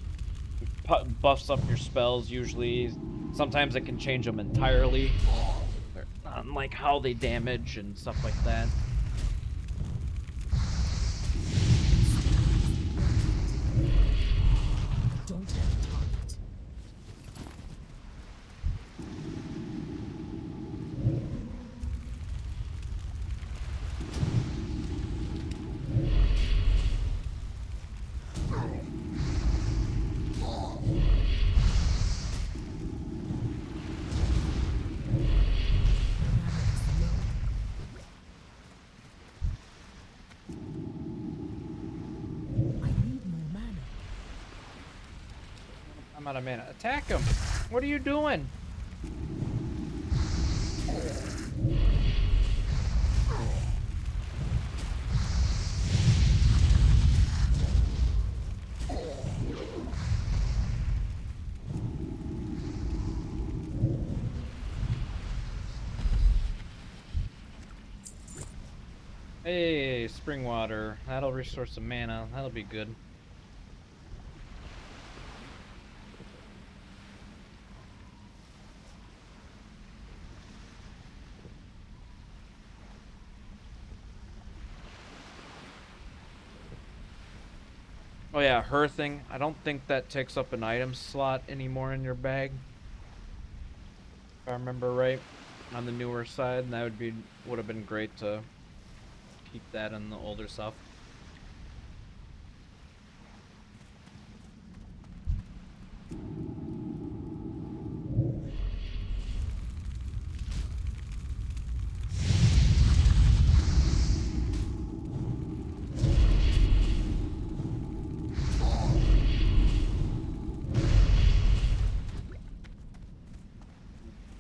buffs up your spells. Usually, sometimes it can change them entirely, on like how they damage and stuff like that. Don't have target. I'm out of mana. Attack him! What are you doing? Hey, spring water. That'll restore some mana. That'll be good. Oh yeah, hearthing. I don't think that takes up an item slot anymore in your bag, if I remember right, on the newer side. And that would have been great to keep that in the older stuff.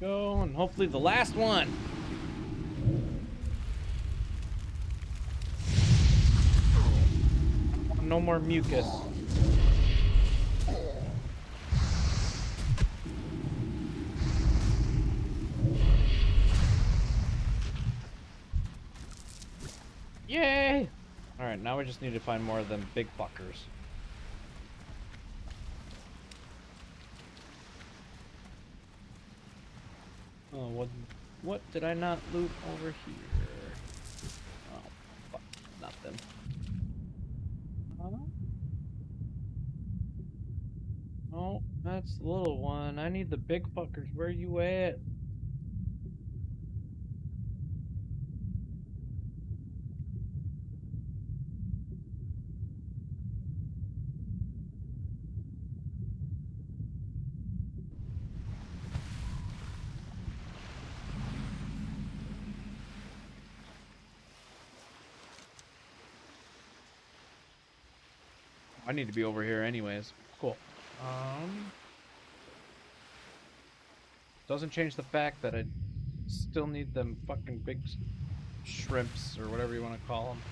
Go, and hopefully the last one. No more mucus. Yay! Alright, now we just need to find more of them big fuckers. Oh, what did I not loot over here? Oh, fuck, nothing. Oh, that's the little one. I need the big fuckers. Where you at? I need to be over here anyways. Cool. Doesn't change the fact that I still need them fucking big shrimps or whatever you want to call them.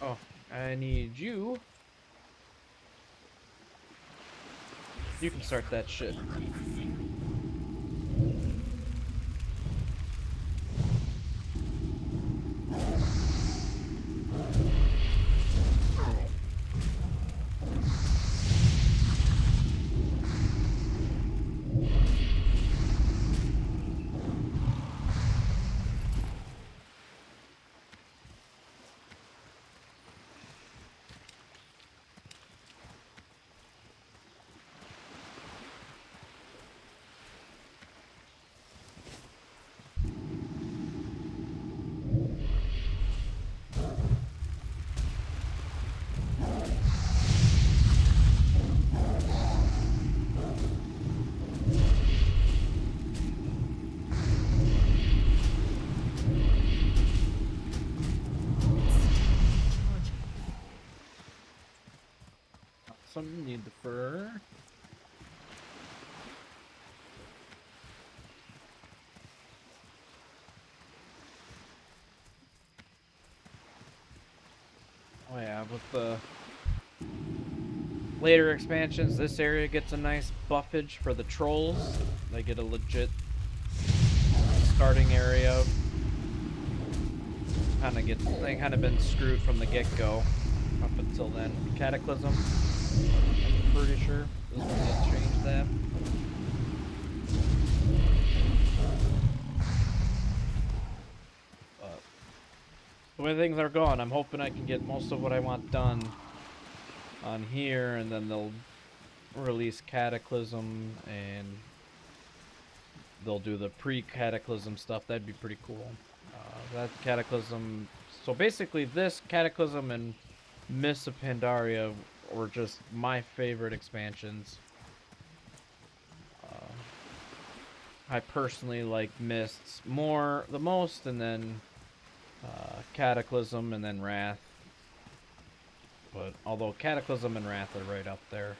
Oh, I need you. You can start that shit. Some need the fur. Oh yeah, with the later expansions, this area gets a nice buffage for the trolls. They get a legit starting area. They kind of been screwed from the get-go up until then. Cataclysm, I'm pretty sure is when they changed that. But the way things are going, I'm hoping I can get most of what I want done on here, and then they'll release Cataclysm, and they'll do the pre-Cataclysm stuff. That'd be pretty cool. That Cataclysm... So basically, this Cataclysm and Mists of Pandaria were just my favorite expansions. I personally like Mists the most, and then Cataclysm, and then Wrath. But although Cataclysm and Wrath are right up there.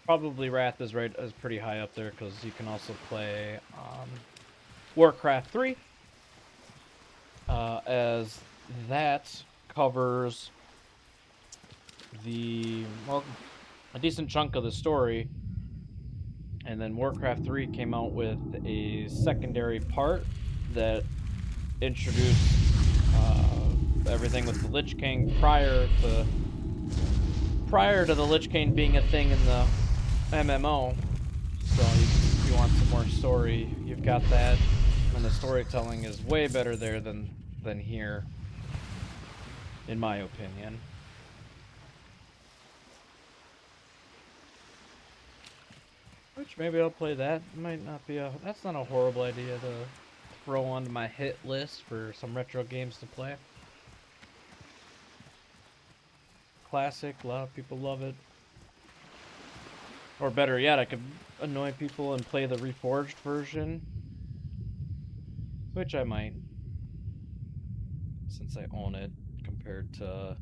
Probably Wrath is pretty high up there, because you can also play Warcraft 3, as that covers a decent chunk of the story, and then Warcraft 3 came out with a secondary part that introduced everything with the Lich King prior to the Lich King being a thing in the MMO. So if you want some more story, you've got that, and the storytelling is way better there than here, in my opinion. Which maybe I'll play that. Might not be that's not a horrible idea to throw onto my hit list for some retro games to play. Classic, a lot of people love it. Or better yet, I could annoy people and play the reforged version, which I might, since I own it, compared to...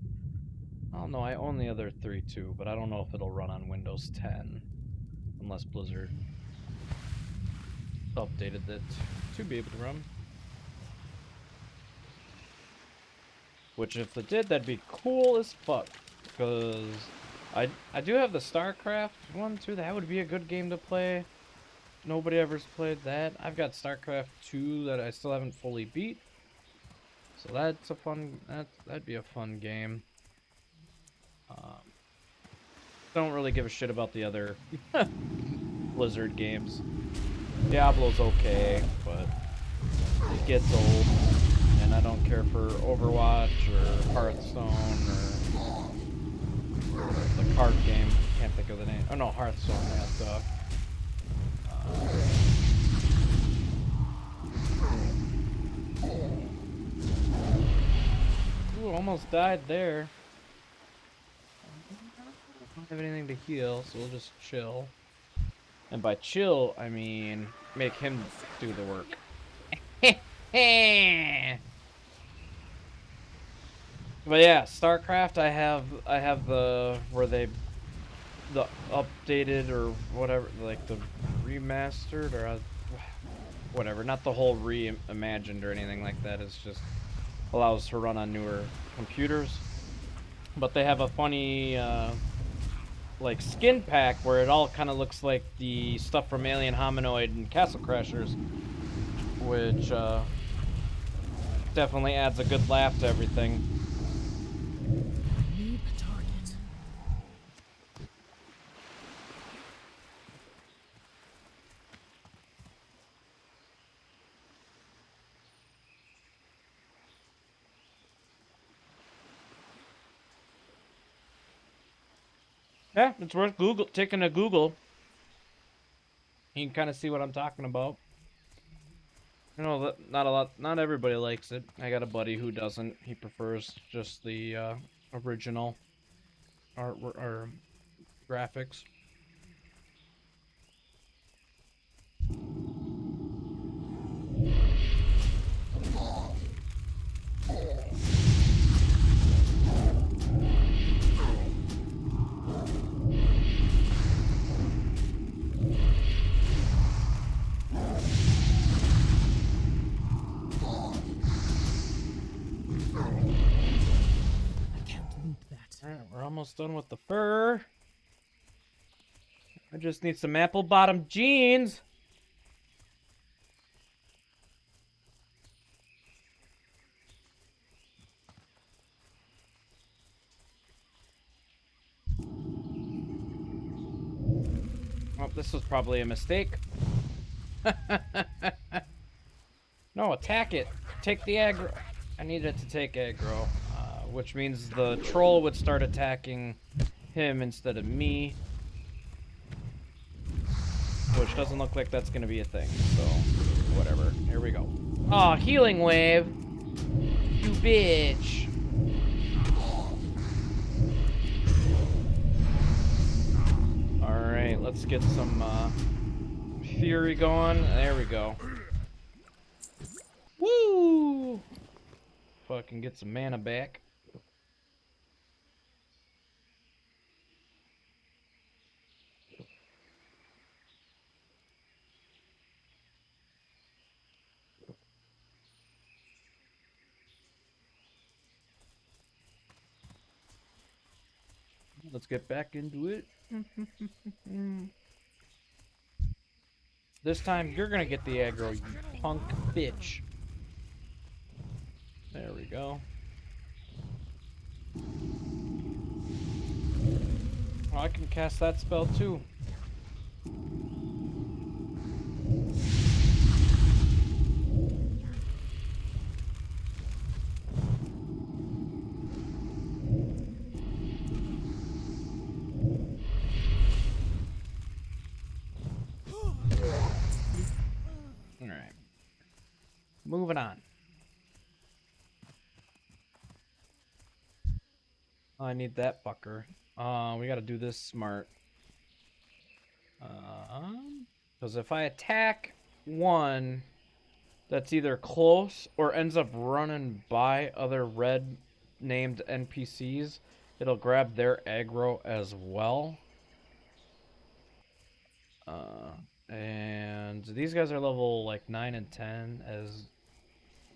I don't know, I own the other 3 too, but I don't know if it'll run on Windows 10, unless Blizzard updated it to be able to run. Which, if it did, that'd be cool as fuck, because I do have the StarCraft one too. That would be a good game to play. Nobody ever's played that. I've got StarCraft 2 that I still haven't fully beat. So that's a fun... That'd be a fun game. Don't really give a shit about the other Blizzard games. Diablo's okay, but it gets old. And I don't care for Overwatch or Hearthstone or the card game. Can't think of the name. Oh no, Hearthstone. That's Ooh, almost died there. I don't have anything to heal, so we'll just chill. And by chill, I mean make him do the work. But yeah, StarCraft, I have the where they the updated or whatever, like the remastered or whatever, not the whole reimagined or anything like that. It's just allows to run on newer computers. But they have a funny like skin pack where it all kind of looks like the stuff from Alien Hominoid and Castle Crashers, which definitely adds a good laugh to everything. Need a target. Yeah, it's worth taking a Google. You can kind of see what I'm talking about. You know, not everybody likes it. I got a buddy who doesn't. He prefers just the original art or graphics. I can't loot that. All right, we're almost done with the fur. I just need some apple bottom jeans. Oh, this was probably a mistake. No, attack it. Take the aggro. I need it to take aggro, which means the troll would start attacking him instead of me. Which doesn't look like that's going to be a thing, so whatever. Here we go. Aw, healing wave. You bitch. Alright, let's get some fury going. There we go. Woo! Fucking get some mana back. Let's get back into it. This time you're gonna get the aggro, you punk bitch. There we go. Oh, I can cast that spell too. Alright. Moving on. I need that fucker. We gotta do this smart. Because if I attack one that's either close or ends up running by other red named NPCs, it'll grab their aggro as well. And these guys are level like 9 and 10.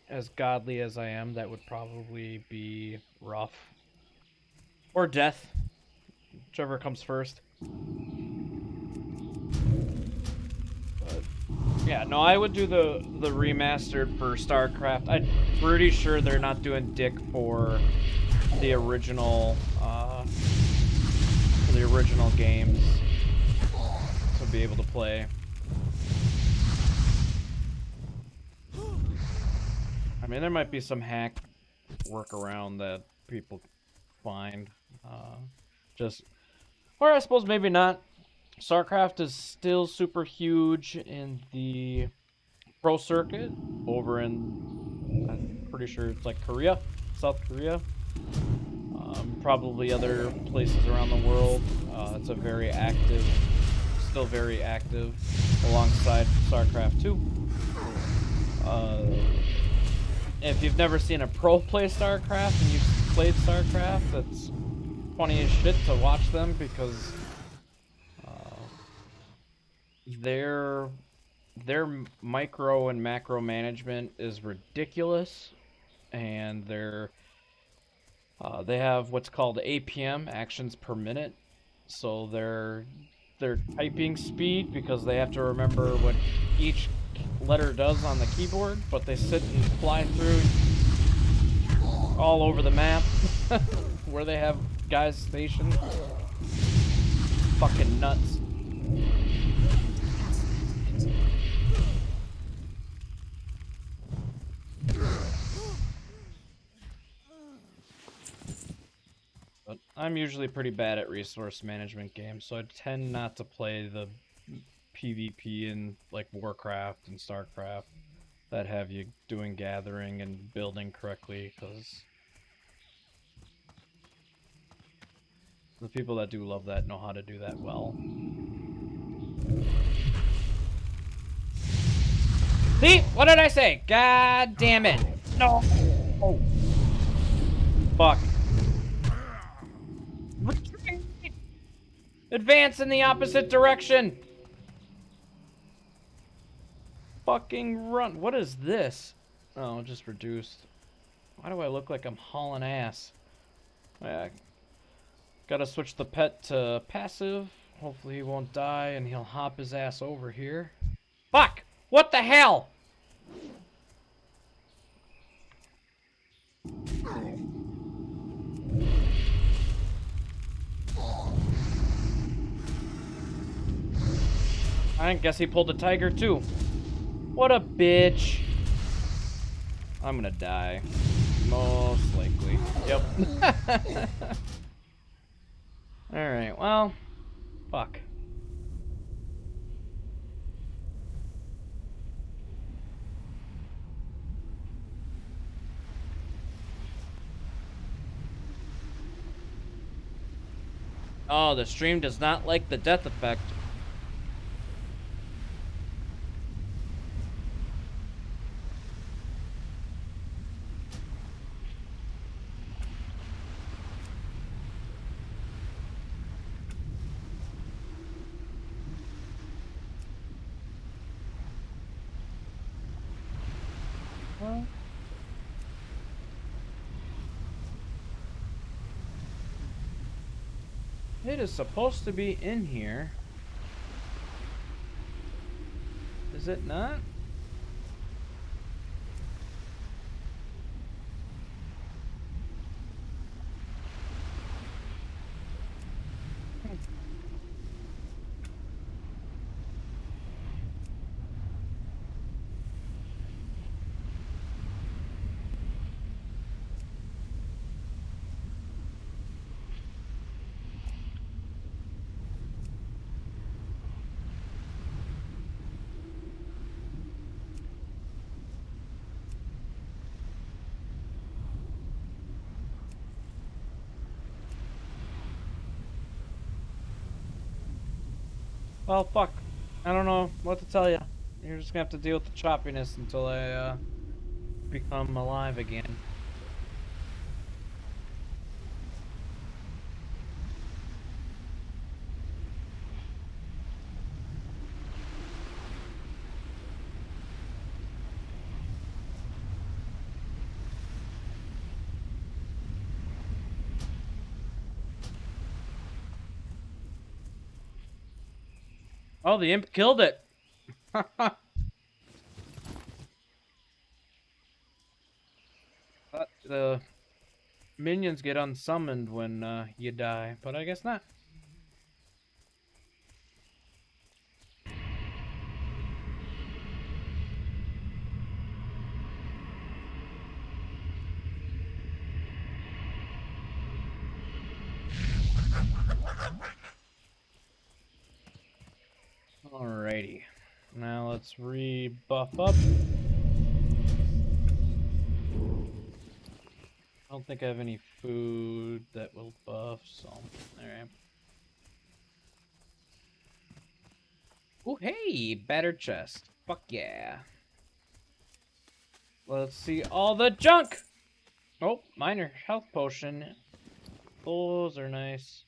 As godly as I am, that would probably be rough. Or death. Whichever comes first. But yeah, no, I would do the remastered for StarCraft. I'm pretty sure they're not doing dick for the original games to be able to play. I mean, there might be some hack workaround that people find. Or I suppose maybe not. StarCraft is still super huge in the pro circuit over in, I'm pretty sure it's like Korea, South Korea. Probably other places around the world. It's a very active still very active alongside StarCraft 2. If you've never seen a pro play StarCraft and you've played StarCraft, it's funny as shit to watch them because their micro and macro management is ridiculous, and they have what's called APM, actions per minute. So their typing speed, because they have to remember what each letter does on the keyboard, but they sit and fly through all over the map where they have guys stationed. Fucking nuts. But I'm usually pretty bad at resource management games, so I tend not to play the PvP in like Warcraft and StarCraft that have you doing gathering and building correctly, because the people that do love that know how to do that well. See? What did I say? God damn it. No. Oh. Fuck. Retreat! Advance in the opposite direction. Fucking run. What is this? Oh, just reduced. Why do I look like I'm hauling ass? Yeah. Gotta switch the pet to passive. Hopefully he won't die and he'll hop his ass over here. Fuck! What the hell? I guess he pulled a tiger too. What a bitch. I'm gonna die. Most likely. Yep. Alright, well. Fuck. Oh, the stream does not like the death effect. Well, it is supposed to be in here. Is it not? Well, fuck. I don't know what to tell you. You're just gonna have to deal with the choppiness until I become alive again. Oh, the imp killed it. The minions get unsummoned when you die, but I guess not. Alrighty. Now let's re-buff up. I don't think I have any food that will buff, so alright. Oh, hey, battered chest. Fuck yeah. Let's see all the junk. Oh, minor health potion. Those are nice.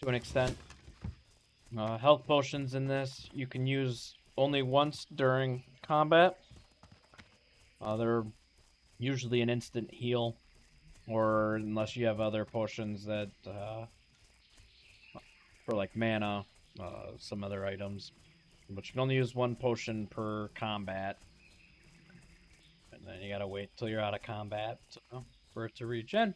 To an extent. Health potions in this you can use only once during combat. They're usually an instant heal, or unless you have other potions that for like mana, some other items. But you can only use one potion per combat, and then you gotta wait till you're out of combat for it to regen.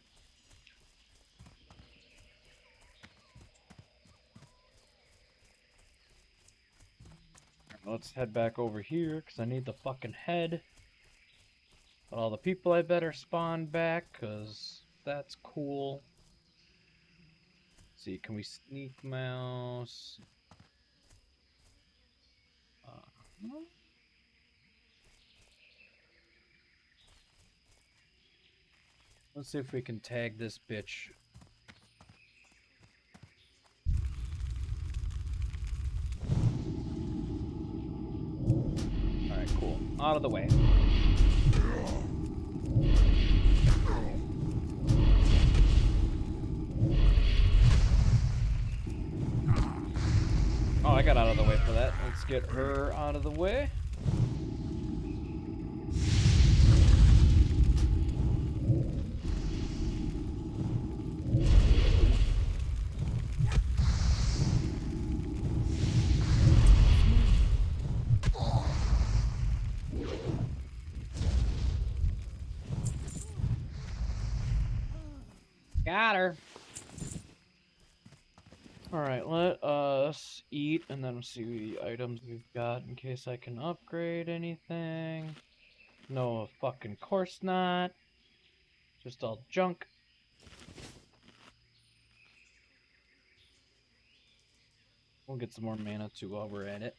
Let's head back over here because I need the fucking head. But all the people I better spawn back because that's cool. Let's see, can we sneak mouse? Let's see if we can tag this bitch. Alright, cool. Out of the way. Oh, I got out of the way for that. Let's get her out of the way. Got her. Alright, let us eat and then we'll see the items we've got in case I can upgrade anything. No, fucking course not. Just all junk. We'll get some more mana too while we're at it.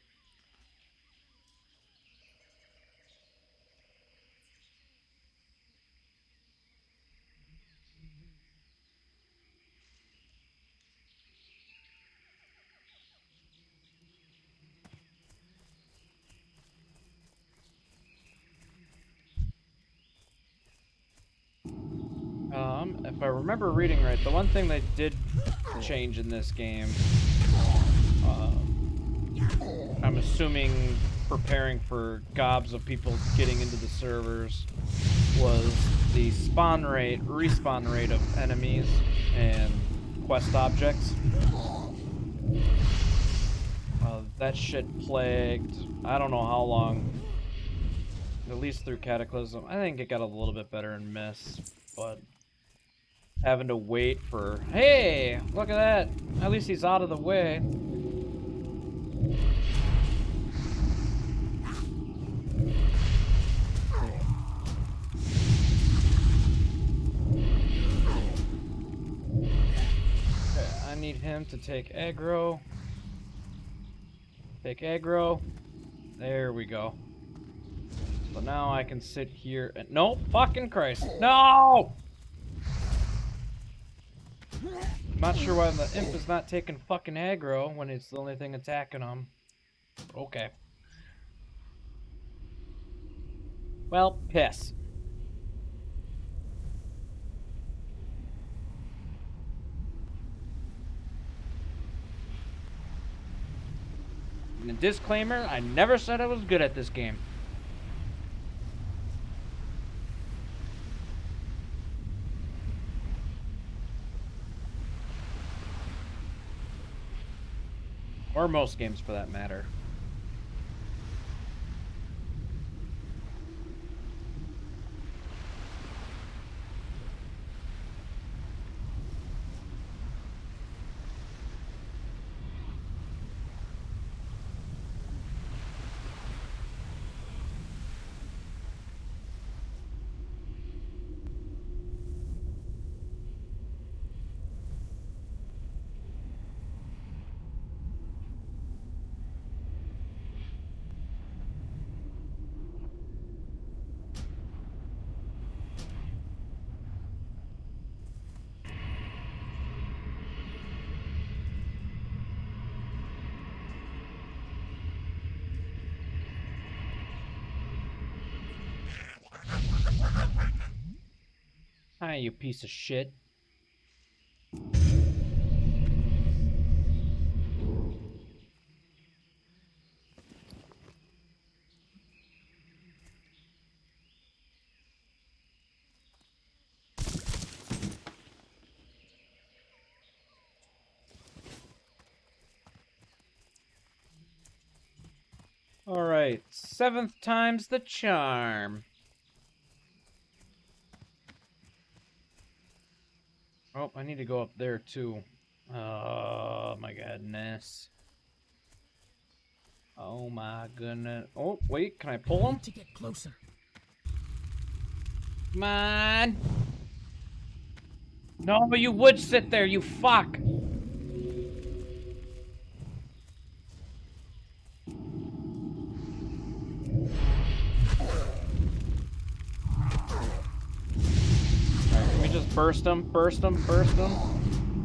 If I remember reading right, the one thing they did change in this game, I'm assuming preparing for gobs of people getting into the servers, was the spawn rate, respawn rate of enemies and quest objects. That shit plagued, I don't know how long, at least through Cataclysm. I think it got a little bit better in Mist, but having to wait for, hey, look at that, at least he's out of the way. Okay, I need him to take aggro. Take aggro. There we go. So now I can sit here and... No! Fucking Christ! No! Not sure why the imp is not taking fucking aggro when it's the only thing attacking him. Okay. Well, piss. And a disclaimer, I never said I was good at this game. Or most games for that matter. Hi, you piece of shit. Alright, 7th time's the charm. Oh, I need to go up there too. Oh my goodness. Oh my goodness. Oh, wait, can I pull him? To get closer. Come on. No, you would sit there, you fuck. Alright, can we just burst him? Burst him? Burst him?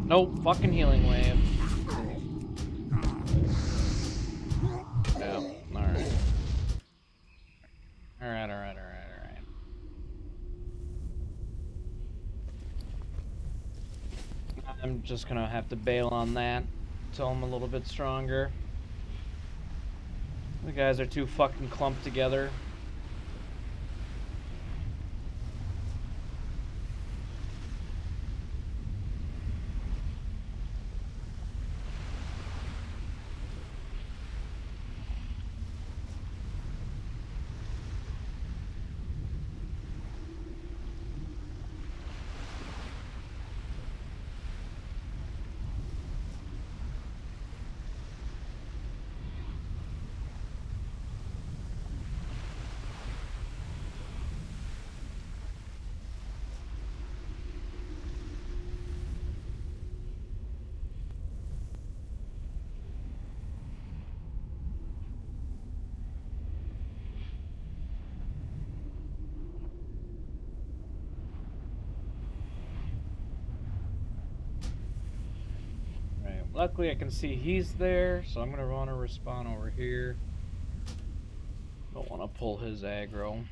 Nope, fucking healing wave. Yeah, alright. Alright. I'm just gonna have to bail on that until I'm a little bit stronger. The guys are too fucking clumped together. Luckily, I can see he's there, so I'm gonna want to respawn over here. Don't want to pull his aggro.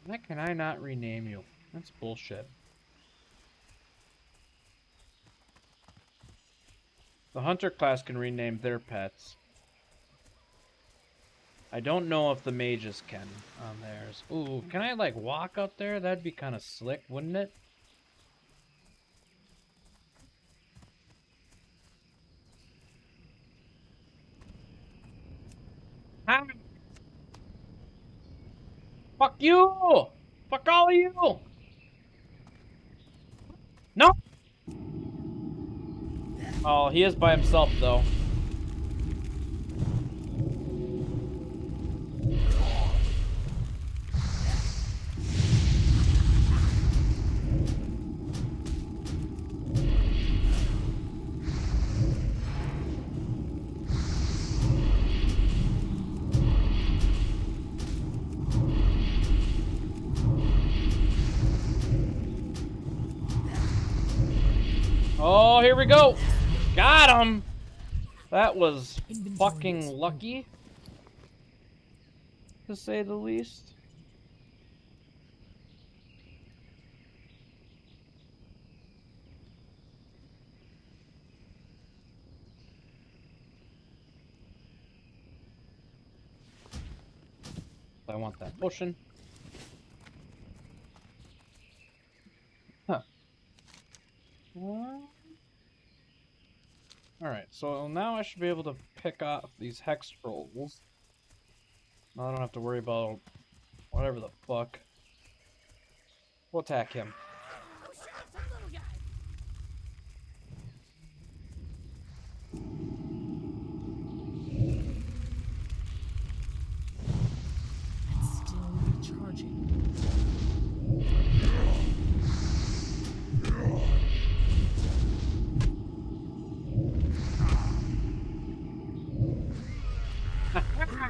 Why can I not rename you? That's bullshit. The hunter class can rename their pets. I don't know if the mages can on theirs. Ooh, can I like walk up there? That'd be kind of slick, wouldn't it? Ah! Fuck you! Fuck all of you! No! Oh, he is by himself though. Oh, here we go. Got him. That was fucking lucky, to say the least. I want that potion. Huh. Alright, so now I should be able to pick off these hex trolls. Now I don't have to worry about whatever the fuck. We'll attack him. It's still recharging.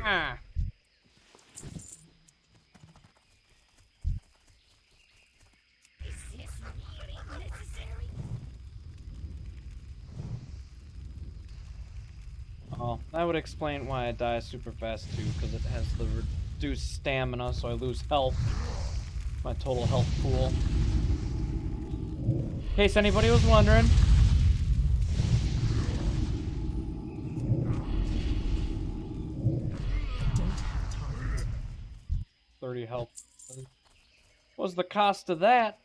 Ah! Oh, that would explain why I die super fast too, because it has the reduced stamina, so I lose health. My total health pool. In case anybody was wondering. Don't have target. 30 health. What was the cost of that?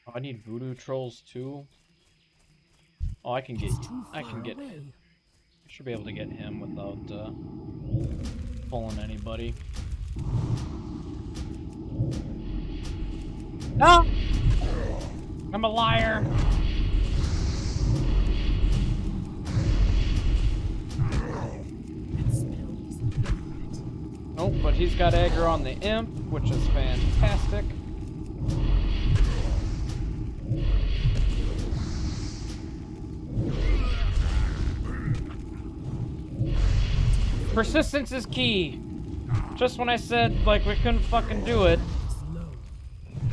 Oh, I need voodoo trolls too. Oh, I can get. It's too I far can get. away. I should be able to get him without pulling anybody. No! I'm a liar! That spell isn't good. Nope, but he's got aggro on the imp, which is fantastic. Persistence is key. Just when I said, like, we couldn't fucking do it. It's low.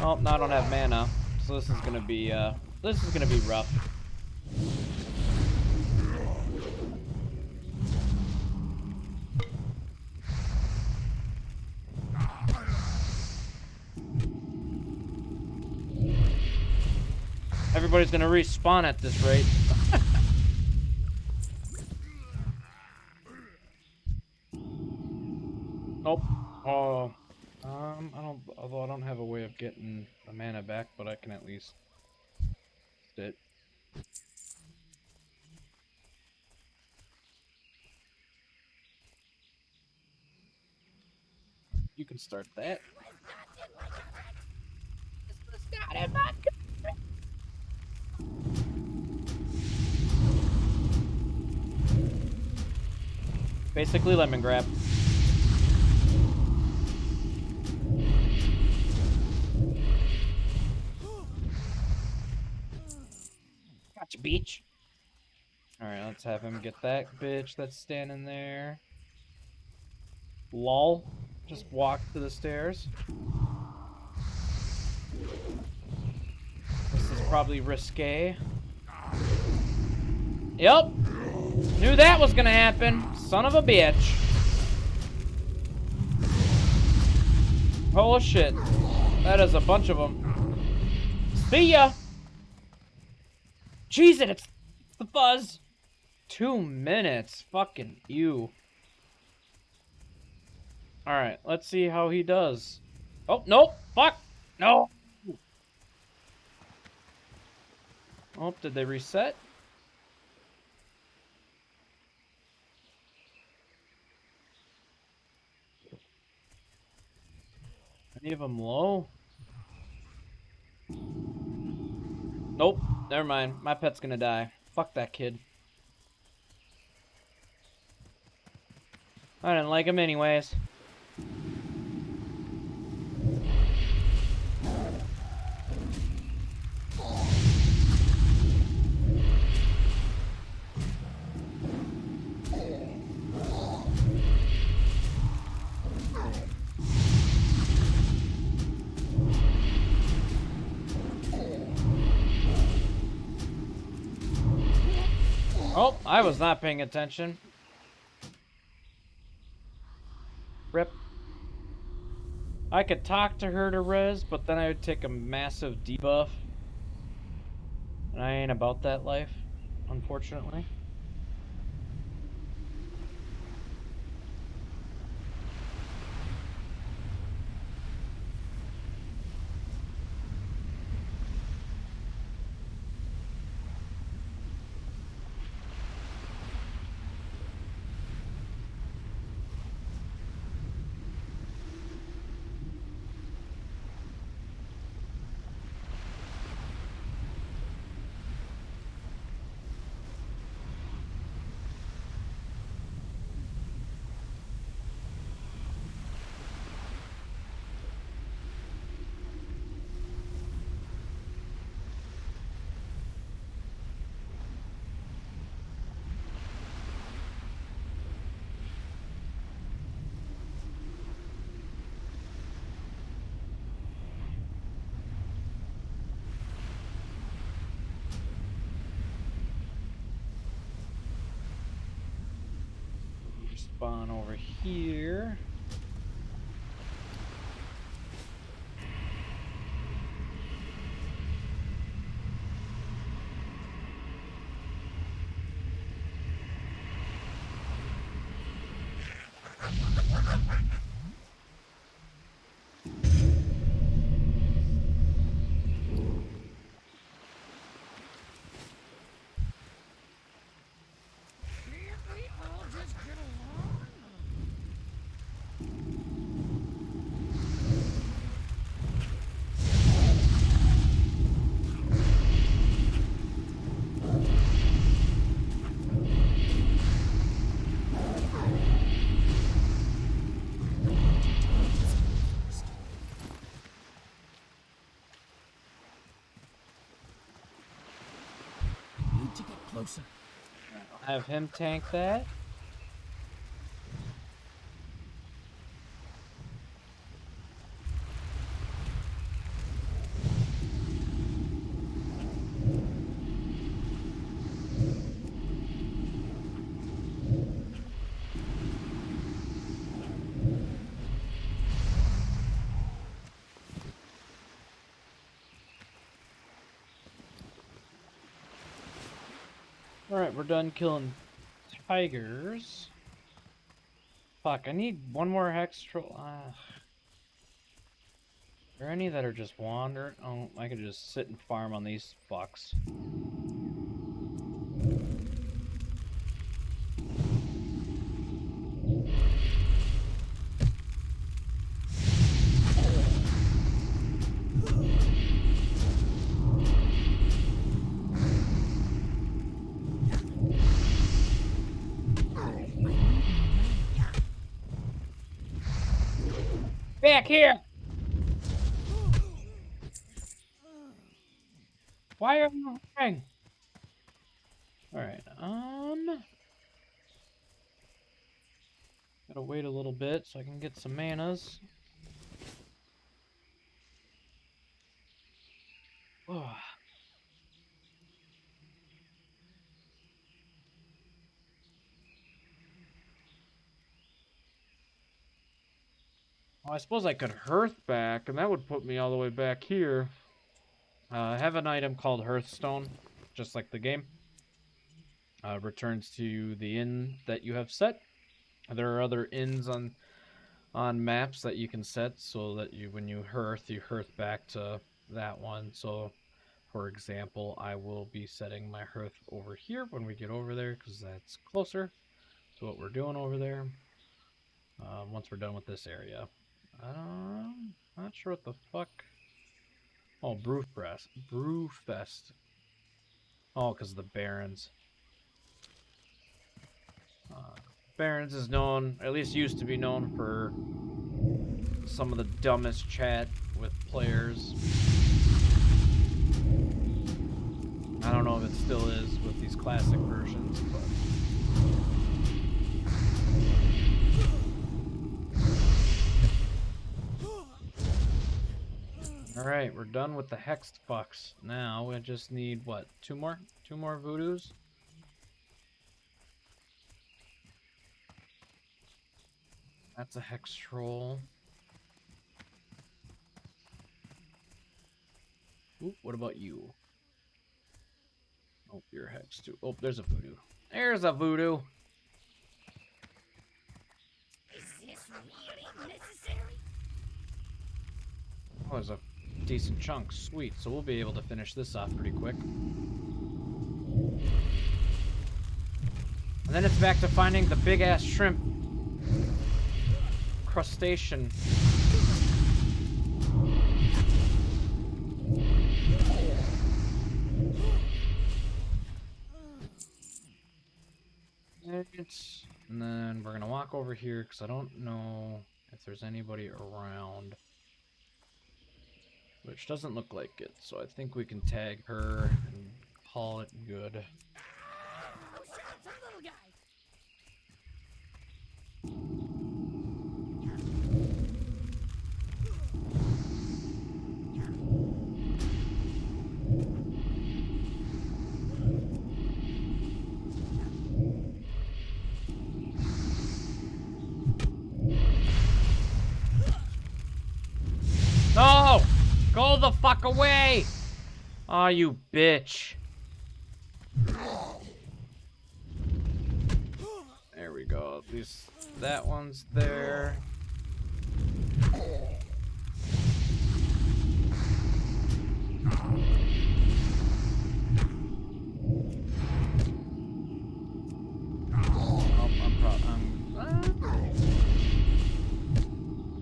Oh, no, I don't have mana. So this is gonna be rough. Everybody's gonna respawn at this rate. Nope. Oh. Although I don't have a way of getting the mana back, but I can at least sit. You can start that. Basically, lemon grab. Gotcha, beach. Alright, let's have him get that bitch that's standing there. Lol. Just walk to the stairs. This is probably risque. Yep. Knew that was gonna happen. Son of a bitch. Holy shit. That is a bunch of them. See ya! Jeez, it's the fuzz. 2 minutes. Fucking you. Alright, let's see how he does. Oh, nope. Fuck. No. Oh, did they reset? Any of them low? Nope. Never mind. My pet's gonna die. Fuck that kid. I didn't like him anyways. Oh, I was not paying attention. Rip. I could talk to her to res, but then I would take a massive debuff. And I ain't about that life, unfortunately. spawn over here. Need to get closer. Have him tank that. Alright, we're done killing tigers. Fuck, I need one more hex troll. Are there any that are just wandering? Oh, I could just sit and farm on these fucks. Back here! Why are you running? Alright, gotta wait a little bit so I can get some manas. Oh. Well, I suppose I could hearth back, and that would put me all the way back here. I have an item called Hearthstone, just like the game. Returns to the inn that you have set. There are other inns on maps that you can set so that when you hearth back to that one. So, for example, I will be setting my hearth over here when we get over there because that's closer to what we're doing over there. Once we're done with this area. Not sure what the fuck. Oh, Brewfest. Oh, because of the Barons. Barons is known, at least used to be known, for some of the dumbest chat with players. I don't know if it still is with these classic versions, but... Alright, we're done with the hexed fucks. Now we just need, what, two more? Two more voodoos? That's a hex troll. Ooh, what about you? Oh, you're hex too. Oh, there's a voodoo. There's a voodoo. Is this really necessary? Oh, there's a decent chunk. Sweet. So we'll be able to finish this off pretty quick. And then it's back to finding the big-ass shrimp. Crustacean. And then we're gonna walk over here because I don't know if there's anybody around, which doesn't look like it. So I think we can tag her and call it good. Oh, shut up, some little guy. Go the fuck away! Aw, you bitch. There we go. At least that one's there.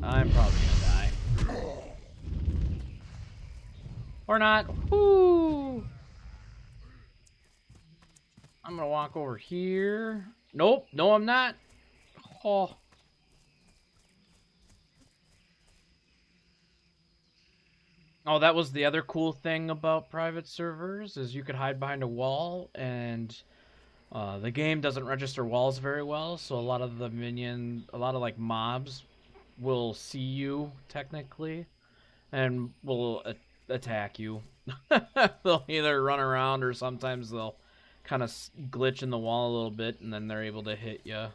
I'm probably gonna die. Or not. Woo! I'm gonna walk over here. Nope. No, I'm not. Oh. Oh, that was the other cool thing about private servers, is you could hide behind a wall, and the game doesn't register walls very well, so a lot of like mobs will see you technically, and will attack you. They'll either run around, or sometimes they'll kind of glitch in the wall a little bit, and then they're able to hit you.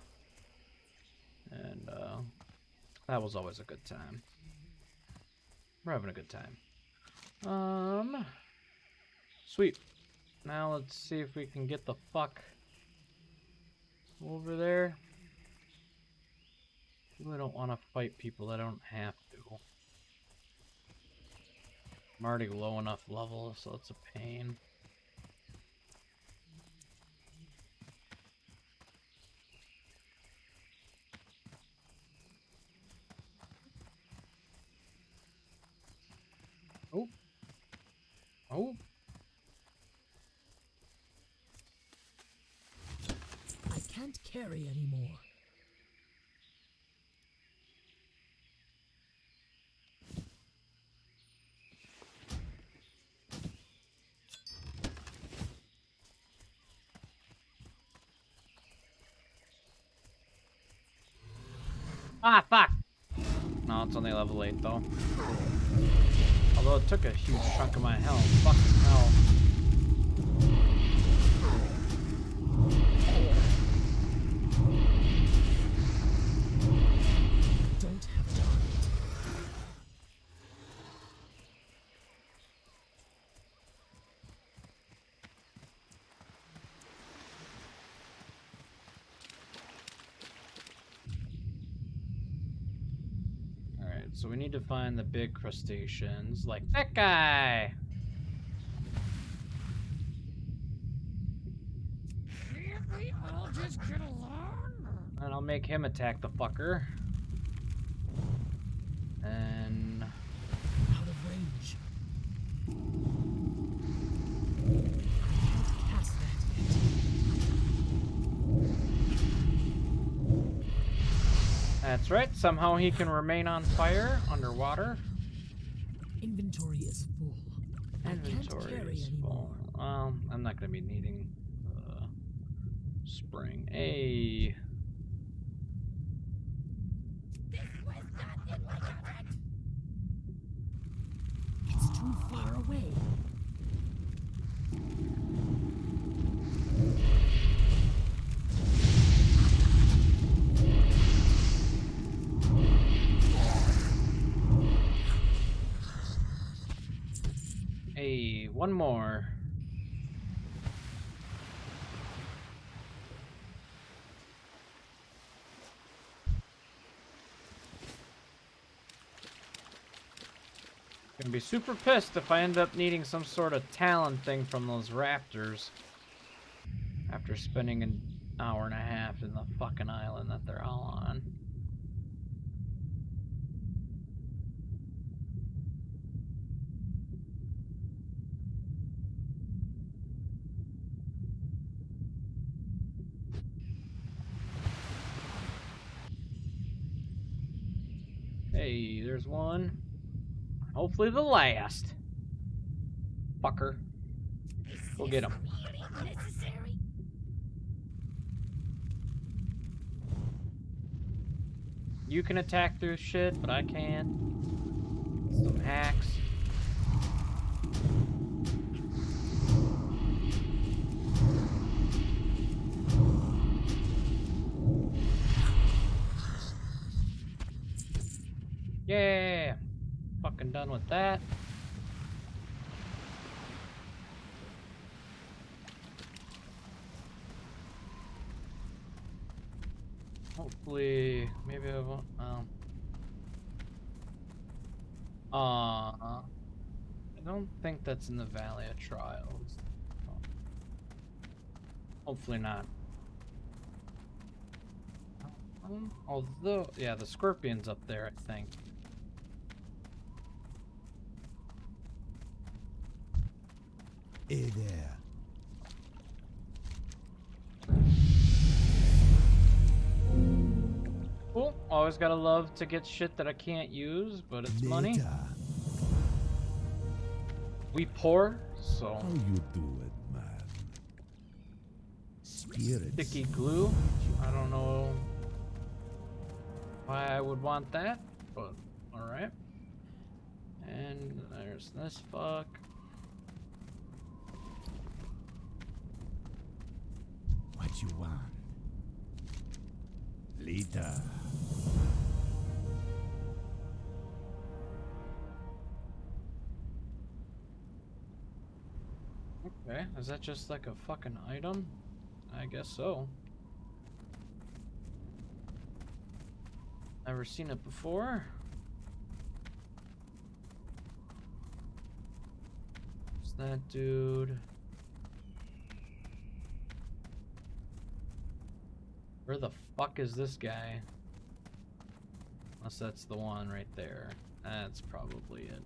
And that was always a good time. We're having a good time. Sweet. Now let's see if we can get the fuck over there. I don't want to fight people that I don't have to. I'm already low enough level, so it's a pain. Oh. Oh. I can't carry anymore. Ah, fuck! No, it's only level 8, though. Although it took a huge chunk of my health. Fucking hell. Don't have time. Alright, so we need to find the big crustaceans, like that guy! Can't we all just get along? And I'll make him attack the fucker. And... Out of range. Can't cast that yet. that's right, somehow he can remain on fire underwater. Inventory is full. Inventory I can't carry is anymore. full. I'm not gonna be needing spring. Hey. This was nothing like a rat. It's too far away. Hey, one more. Gonna be super pissed if I end up needing some sort of talent thing from those raptors after spending an hour and a half in the fucking island that they're all on. Hey, there's one. Hopefully the last. Fucker. Go get him. Really necessary? You can attack through shit, but I can't. Some hacks. Yeah. Fucking done with that. hopefully, maybe I won't. I don't think that's in the Valley of Trials. Oh. Hopefully not. Although, yeah, the Scorpion's up there, I think. Hey there. Cool. Always gotta love to get shit that I can't use, but it's money. Later. We poor, so How you do it, man? Spirits. sticky glue. I don't know why I would want that, but alright. And there's this fuck. What you want? Later. Okay, is that just like a fucking item? I guess so. Never seen it before. What's that dude? Where the fuck is this guy? Unless that's the one right there. That's probably it.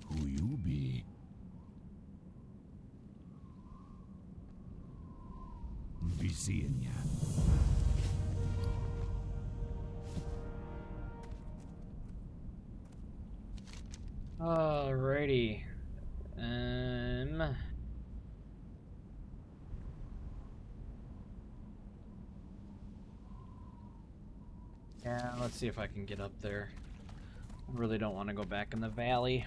Who you be? Be seeing ya. Alrighty. Yeah, let's see if I can get up there. I really don't want to go back in the valley.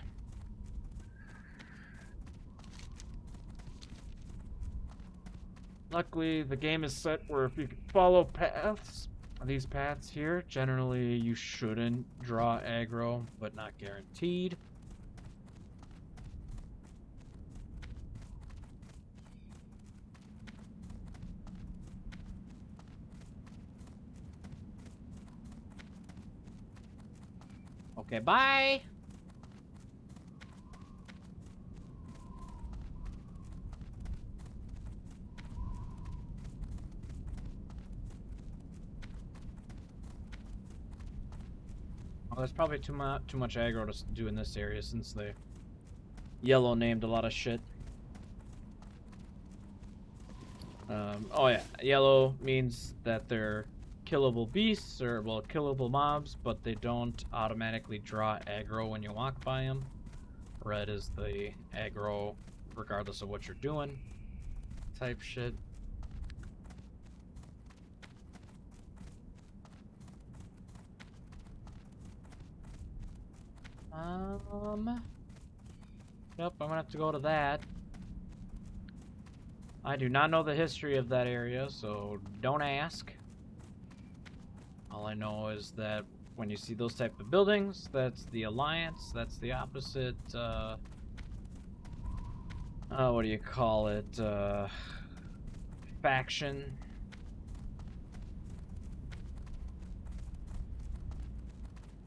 Luckily, the game is set where if you can follow paths, these paths here, generally you shouldn't draw aggro, but not guaranteed. Okay, bye! Oh, there's probably too much aggro to do in this area since they yellow named a lot of shit. Oh yeah, yellow means that they're killable beasts or, well, killable mobs, but they don't automatically draw aggro when you walk by them. Red is the aggro regardless of what you're doing type shit. Yep, I'm gonna have to go to that. I do not know the history of that area, so don't ask. All I know is that when you see those type of buildings, that's the Alliance, that's the opposite, what do you call it, faction.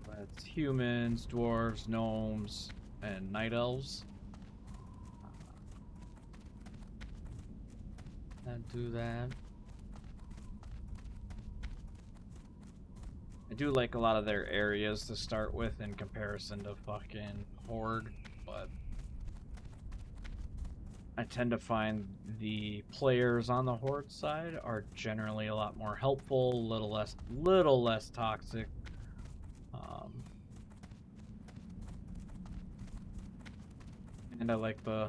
That's humans, dwarves, gnomes, and night elves. And do that. I do like a lot of their areas to start with in comparison to fucking Horde, but I tend to find the players on the Horde side are generally a lot more helpful, little less toxic. And I like the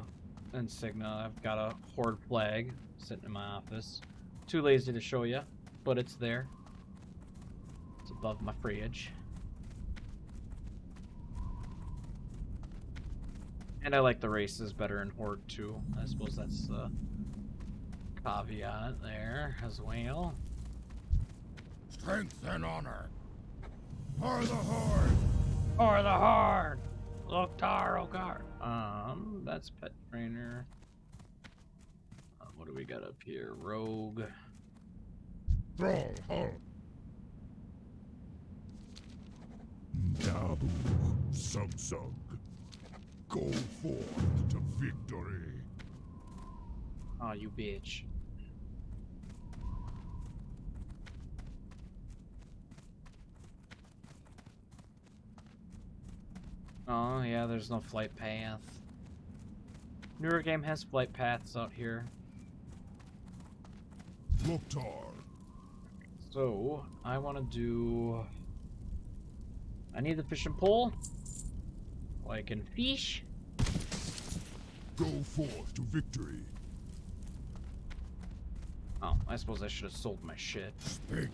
insignia. I've got a Horde flag sitting in my office. Too lazy to show you, but it's there. It's above my fridge. And I like the races better in Horde too. I suppose that's the caveat there as well. Strength and honor. For the Horde. For the Horde! Loktar. That's pet trainer. What do we got up here? Rogue. Dabu Sug. Go forth to victory. Oh, you bitch. Oh, yeah, there's no flight path. Newer game has flight paths out here. Loktar. So, I want to do... I need the fishing pole. I can fish. Go forth to victory. Oh, I suppose I should have sold my shit. Speak.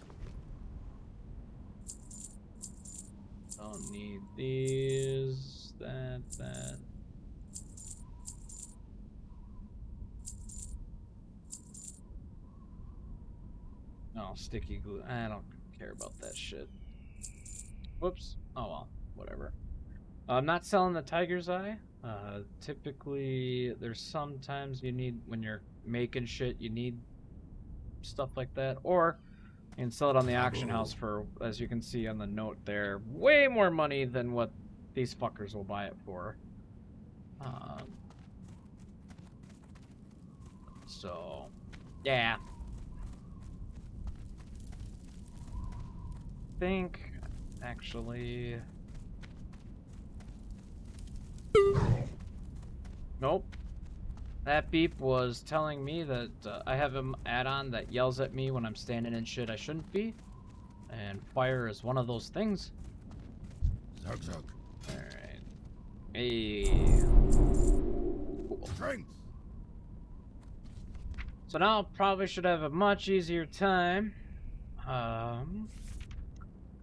Don't need these, that. No, sticky glue. I don't care about that shit. Whoops. Oh well, whatever. I'm not selling the tiger's eye. Typically, there's sometimes you need, when you're making shit, you need stuff like that. Or you can sell it on the auction house for, as you can see on the note there, way more money than what these fuckers will buy it for. So, yeah. Think, actually... Nope. That beep was telling me that I have an add-on that yells at me when I'm standing in shit I shouldn't be. And fire is one of those things. Zug. Alright. Hey. Cool. Strength. So now I probably should have a much easier time. Because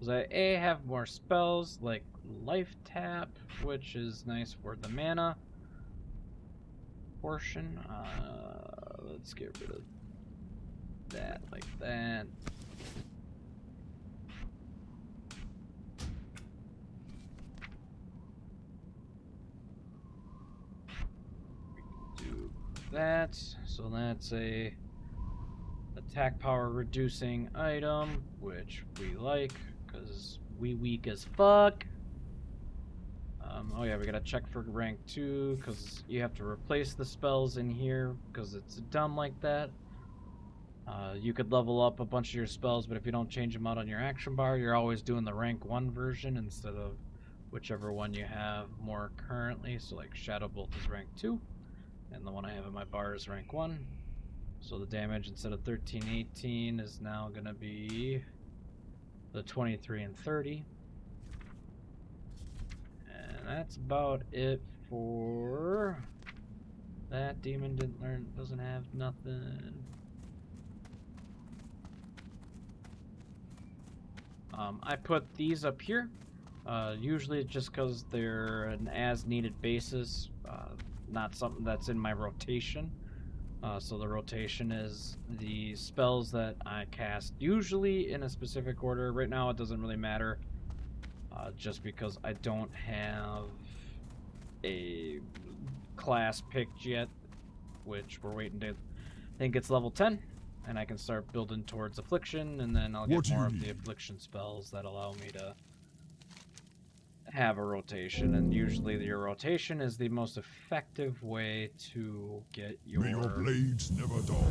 I have more spells like Life Tap, which is nice for the mana portion. Let's get rid of that like that. Do that. So that's a attack power reducing item, which we like because we weak as fuck. Oh yeah, we gotta check for rank 2 because you have to replace the spells in here because it's dumb like that. You could level up a bunch of your spells, but if you don't change them out on your action bar, you're always doing the rank 1 version instead of whichever one you have more currently. So like Shadow Bolt is rank 2, and the one I have in my bar is rank 1. So the damage instead of 13, 18 is now gonna be the 23 and 30. And that's about it for that. Demon doesn't have nothing. I put these up here, usually just because they're an as-needed basis, not something that's in my rotation. So the rotation is the spells that I cast usually in a specific order. Right now it doesn't really matter, just because I don't have a class picked yet, which we're waiting to, I think it's level 10. And I can start building towards Affliction, and then I'll get more of the Affliction spells that allow me to have a rotation. And usually your rotation is the most effective way to get your, blades never dull.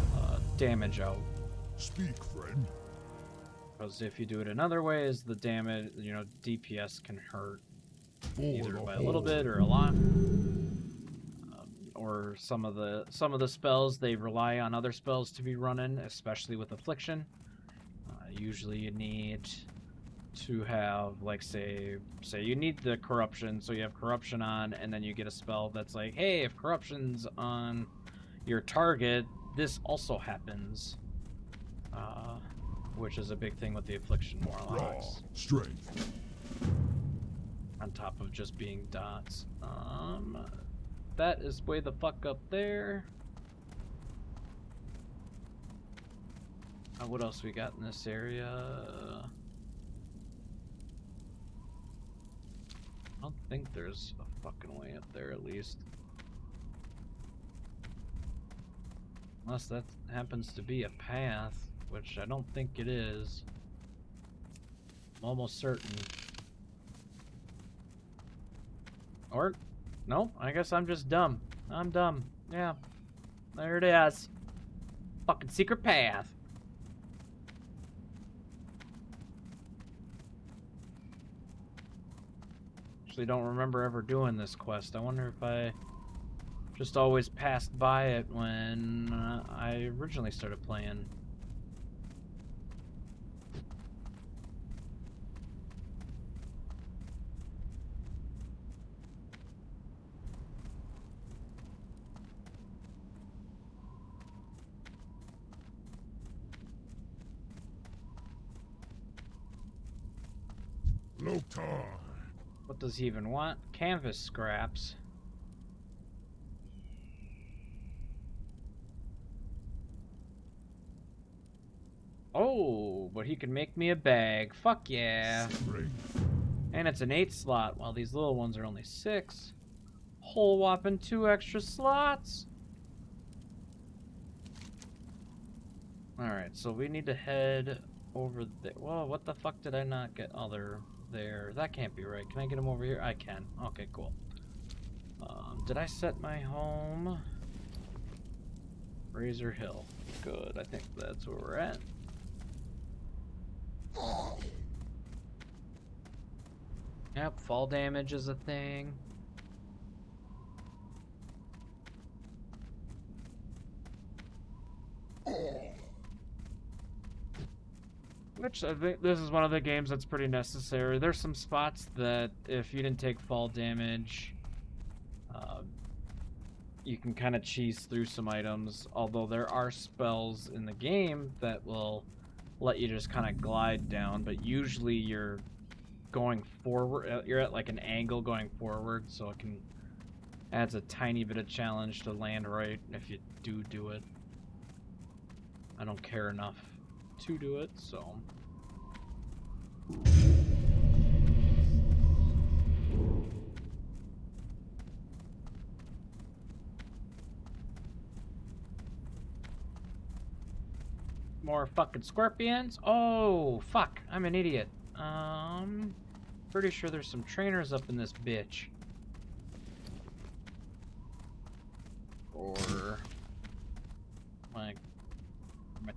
Damage out. Speak, friend. Because if you do it another ways, the damage, DPS can hurt either by a little bit or a lot. Or some of the spells, they rely on other spells to be running, especially with Affliction. Usually you need to have, like, say you need the Corruption, so you have Corruption on, and then you get a spell that's like, hey, if Corruption's on your target, this also happens. Which is a big thing with the Affliction Warlocks. Strength. On top of just being dots. That is way the fuck up there. What else we got in this area? I don't think there's a fucking way up there, at least. Unless that happens to be a path, which I don't think it is. I'm almost certain. Or, no, I guess I'm just dumb. I'm dumb. Yeah. There it is. Fucking secret path. Actually don't remember ever doing this quest. I wonder if I just always passed by it when I originally started playing. Loktar. What does he even want? Canvas scraps. Oh, but he can make me a bag. Fuck yeah. Strength. And it's an 8 slot, while these little ones are only 6. Whole whopping 2 extra slots. Alright, so we need to head over there. Whoa, what the fuck did I not get? Oh, they're there. That can't be right. Can I get them over here? I can. Okay, cool. Did I set my home? Razor Hill. Good, I think that's where we're at. Yep, fall damage is a thing. Which I think this is one of the games that's pretty necessary. There's some spots that if you didn't take fall damage, you can kind of cheese through some items. Although there are spells in the game that will let you just kind of glide down, but usually you're going forward. You're at like an angle going forward, so it can adds a tiny bit of challenge to land right if you do it. I don't care enough to do it, so. More fucking scorpions. Oh, fuck. I'm an idiot. Pretty sure there's some trainers up in this bitch. Or my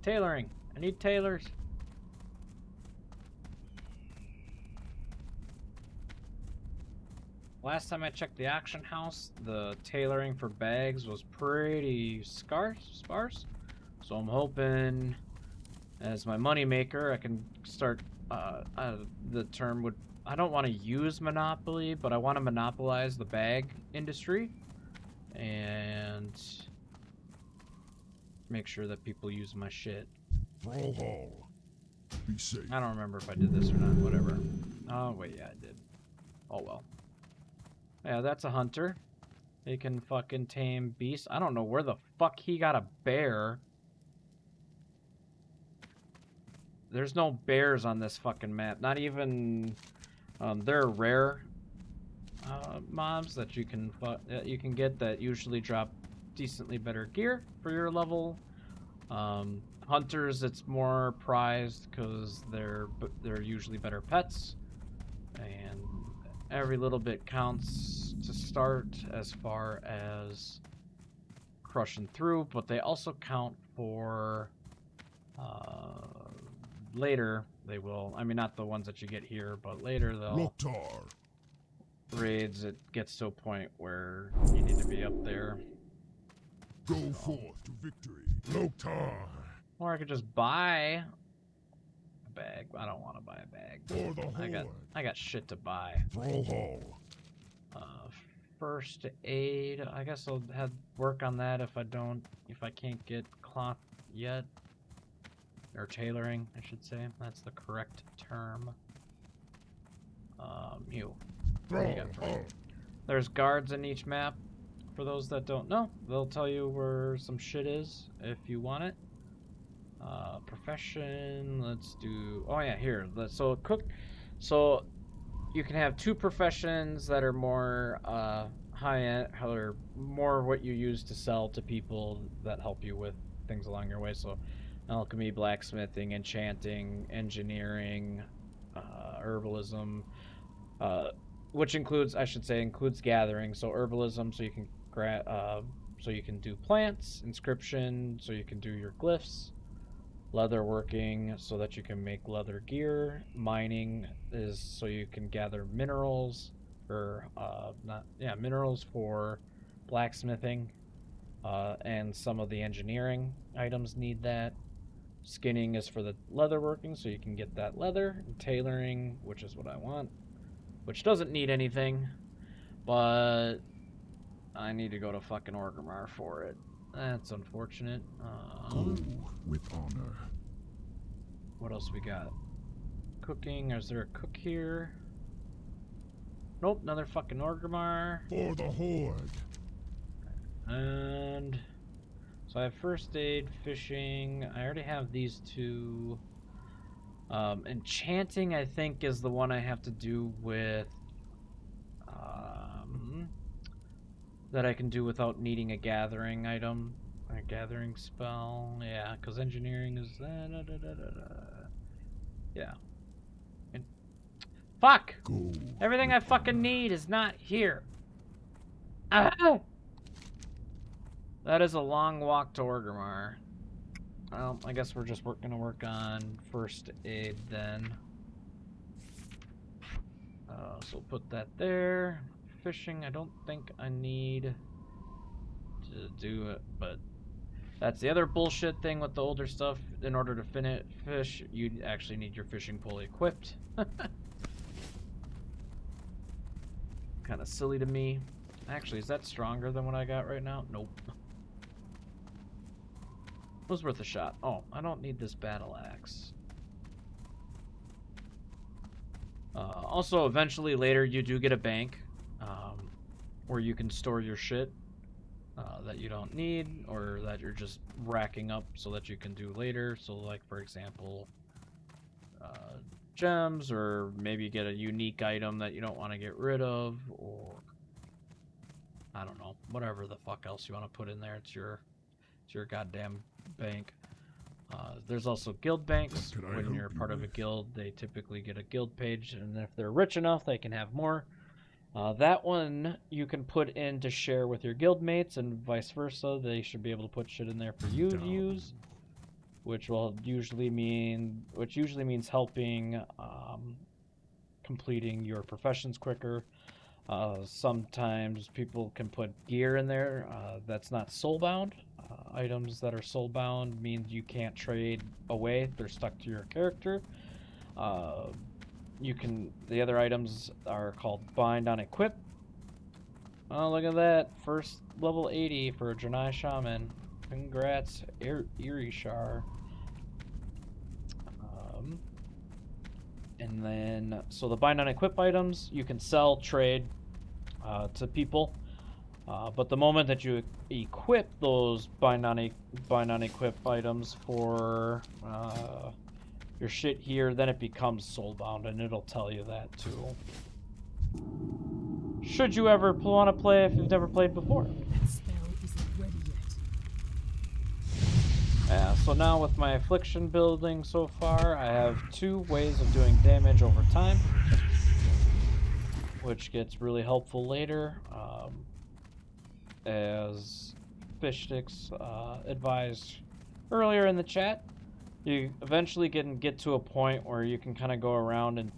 tailoring. I need tailors. Last time I checked the auction house, the tailoring for bags was pretty sparse. So I'm hoping, as my money maker, I can start. The term would. I don't want to use monopoly, but I want to monopolize the bag industry, and make sure that people use my shit. Brawl Hall. Be safe. I don't remember if I did this or not. Whatever. Oh wait, yeah, I did. Oh well. Yeah, that's a hunter. He can fucking tame beasts. I don't know where the fuck he got a bear. There's no bears on this fucking map. Not even. There are rare mobs that you can get that usually drop decently better gear for your level. Hunters, it's more prized because they're usually better pets, and every little bit counts to start as far as crushing through, but they also count for later. They will. I mean, not the ones that you get here, but later they'll Loktar. raids. It gets to a point where you need to be up there. Go forth to victory. Loktar. Or I could just buy a bag. I don't want to buy a bag. For the Horde. I got shit to buy. Brawl Hall. First aid. I guess I'll have work on that if I can't get cloth yet. Or tailoring, I should say. That's the correct term. What do you got for me? There's guards in each map. For those that don't know, they'll tell you where some shit is if you want it. Profession. Let's do. Oh yeah, here. So you can have two professions that are more high end, or more what you use to sell to people that help you with things along your way. So, alchemy, blacksmithing, enchanting, engineering, herbalism, uh, which includes, I should say, includes gathering. So herbalism, so you can so you can do plants, inscription, so you can do your glyphs, leatherworking, so that you can make leather gear. Mining is so you can gather minerals, or not, yeah, minerals for blacksmithing, and some of the engineering items need that. Skinning is for the leatherworking, so you can get that leather. And tailoring, which is what I want, which doesn't need anything, but I need to go to fucking Orgrimmar for it. That's unfortunate. Go with honor. What else we got? Cooking. Is there a cook here? Nope, another fucking Orgrimmar. For the Horde. And so I have first aid, fishing. I already have these two. Enchanting, I think, is the one I have to do with. That I can do without needing a gathering item, a gathering spell. Yeah, because engineering is yeah. And fuck! Go Everything I with fucking honor. need is not here. Ah! That is a long walk to Orgrimmar. Well, I guess we're just gonna work on first aid then. So we'll put that there. Fishing, I don't think I need to do it, but that's the other bullshit thing with the older stuff. In order to fish, you actually need your fishing pole equipped. Kind of silly to me. Actually, is that stronger than what I got right now? Nope. Was worth a shot. Oh, I don't need this battle axe. Also, eventually later, you do get a bank where you can store your shit that you don't need, or that you're just racking up so that you can do later. So, like, for example, gems, or maybe get a unique item that you don't want to get rid of, or I don't know, whatever the fuck else you want to put in there. It's your goddamn bank. There's also guild banks. When you're part of a guild, they typically get a guild page, and if they're rich enough, they can have more. That one you can put in to share with your guild mates, and vice versa. They should be able to put shit in there for you to use, which usually means helping completing your professions quicker. Sometimes people can put gear in there that's not soulbound. Items that are soulbound means you can't trade away; they're stuck to your character. The other items are called bind on equip. Oh, look at that! First level 80 for a Draenei Shaman. Congrats, Irishar. And then, so the bind on equip items you can sell, trade to people. But the moment that you equip those bind on equip items for your shit here, then it becomes soulbound, and it'll tell you that too. Should you ever want to play if you've never played before. That spell isn't ready yet. Yeah, so now with my affliction building so far, I have 2 ways of doing damage over time, which gets really helpful later. As Fishsticks advised earlier in the chat, you eventually can get to a point where you can kind of go around and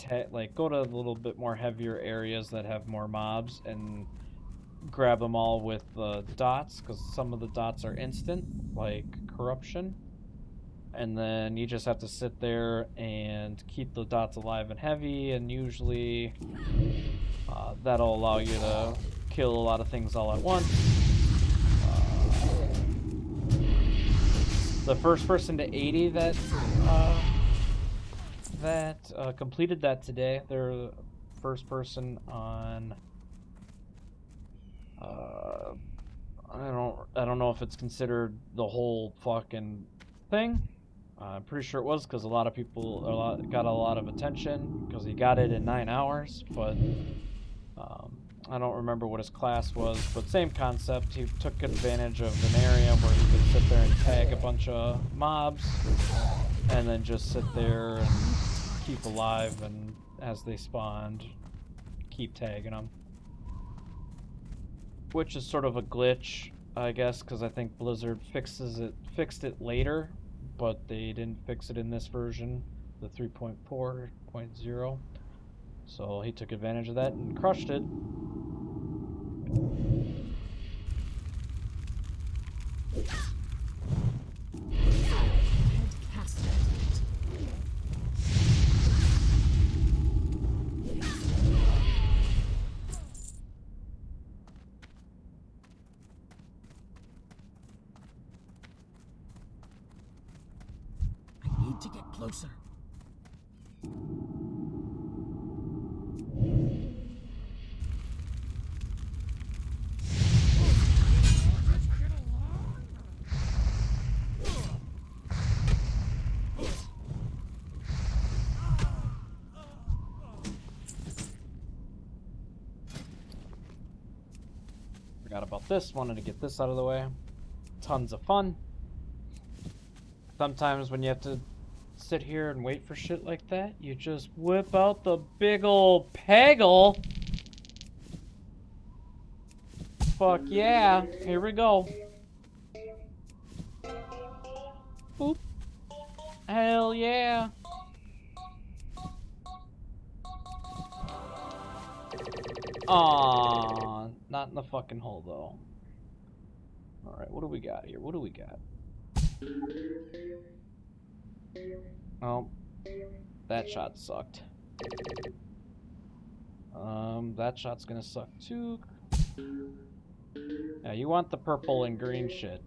go to a little bit more heavier areas that have more mobs and grab them all with the dots, because some of the dots are instant, like corruption, and then you just have to sit there and keep the dots alive and heavy, and usually that'll allow you to kill a lot of things all at once. The first person to 80 that completed that today, they're the first person on I don't know if it's considered the whole fucking thing, I'm pretty sure it was because a lot of people got a lot of attention because he got it in 9 hours, but I don't remember what his class was, but same concept. He took advantage of an area where he could sit there and tag a bunch of mobs and then just sit there and keep alive, and as they spawned, keep tagging them. Which is sort of a glitch, I guess, because I think Blizzard fixed it later, but they didn't fix it in this version, the 3.4.0. So he took advantage of that and crushed it. I need to get closer. Forgot about this, wanted to get this out of the way. Tons of fun. Sometimes when you have to sit here and wait for shit like that, you just whip out the big ol' peggle. Fuck yeah, here we go. Boop. Hell yeah. Aww, not in the fucking hole though. Alright, what do we got here? What do we got? Oh, that shot sucked. That shot's gonna suck too. Yeah, you want the purple and green shit.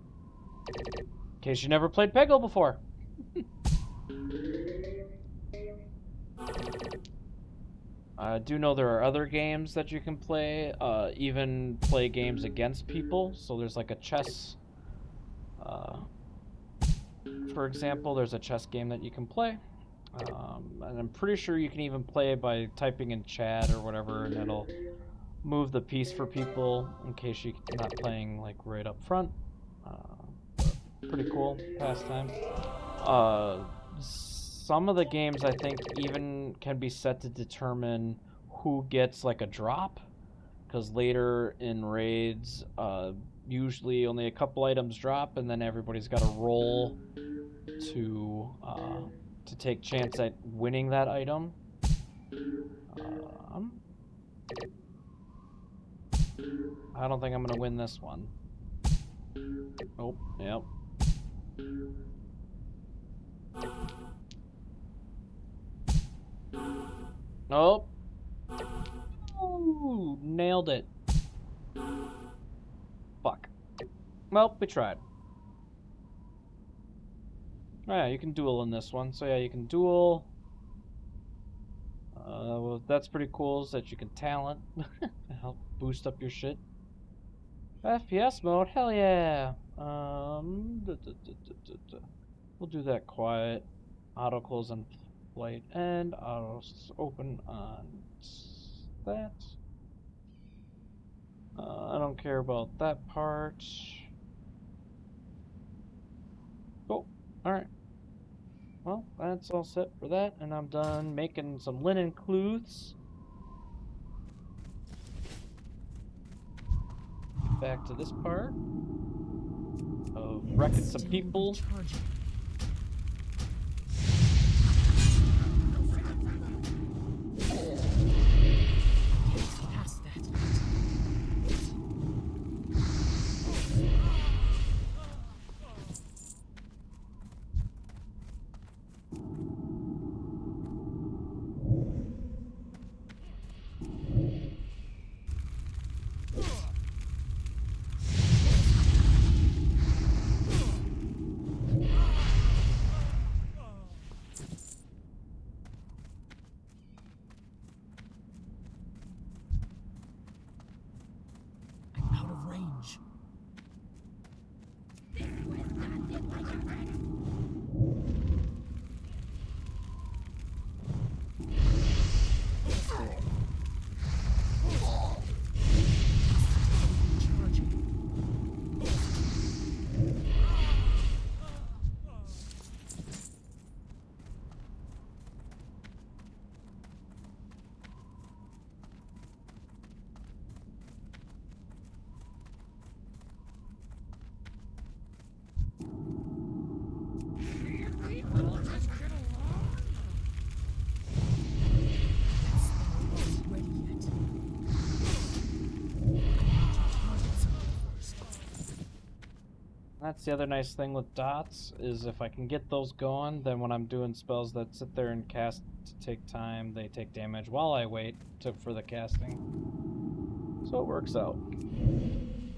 In case you never played Peggle before. I do know there are other games that you can play, even play games against people. So there's like a chess, for example, there's a chess game that you can play. And I'm pretty sure you can even play by typing in chat or whatever, and it'll move the piece for people in case you're not playing like right up front. Pretty cool pastime. Some of the games I think even can be set to determine who gets like a drop, because later in raids, usually only a couple items drop, and then everybody's got to roll to take chance at winning that item. I don't think I'm gonna win this one. Oh, yep. Oh. Ooh, nailed it. Fuck. Well, we tried. Oh, yeah, you can duel in this one. So yeah, you can duel. Well, that's pretty cool, is that you can talent. Help boost up your shit. FPS mode, hell yeah. We'll do that quiet. Auto close on flight and auto open on that. I don't care about that part. Oh, alright. Well, that's all set for that, and I'm done making some linen clothes. Back to this part of wrecking some people. That's the other nice thing with dots, is if I can get those going, then when I'm doing spells that sit there and cast to take time, they take damage while I wait for the casting. So it works out.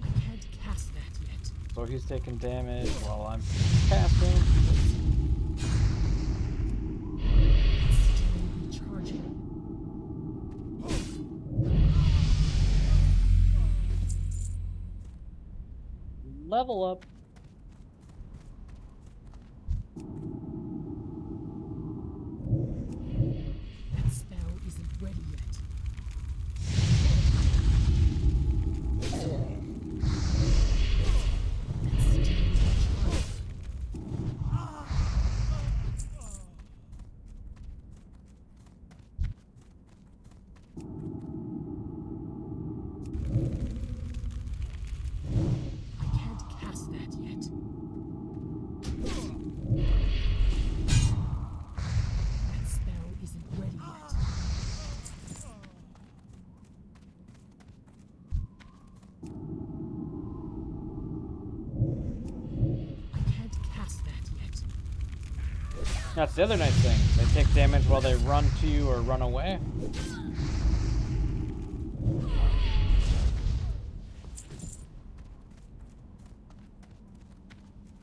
I can't cast that yet. So he's taking damage while I'm casting. Still recharging. Level up. That spell isn't ready yet. I can't cast that yet. That spell isn't ready yet. I can't cast that yet. That's the other nice thing. They take damage while they run to you or run away.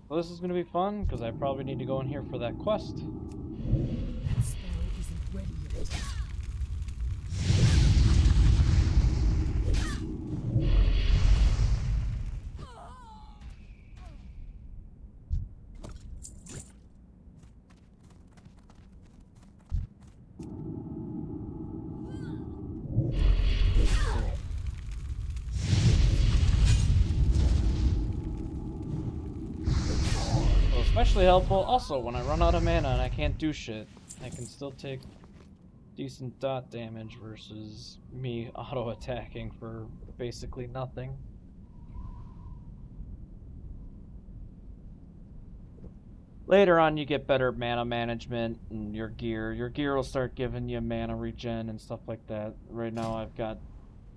Well, this is going to be fun, because I probably need to go in here for that quest. That spell isn't ready yet. So especially helpful also when I run out of mana and I can't do shit. I can still take decent dot damage versus me auto-attacking for basically nothing. Later on, you get better mana management and your gear. Your gear will start giving you mana regen and stuff like that. Right now, I've got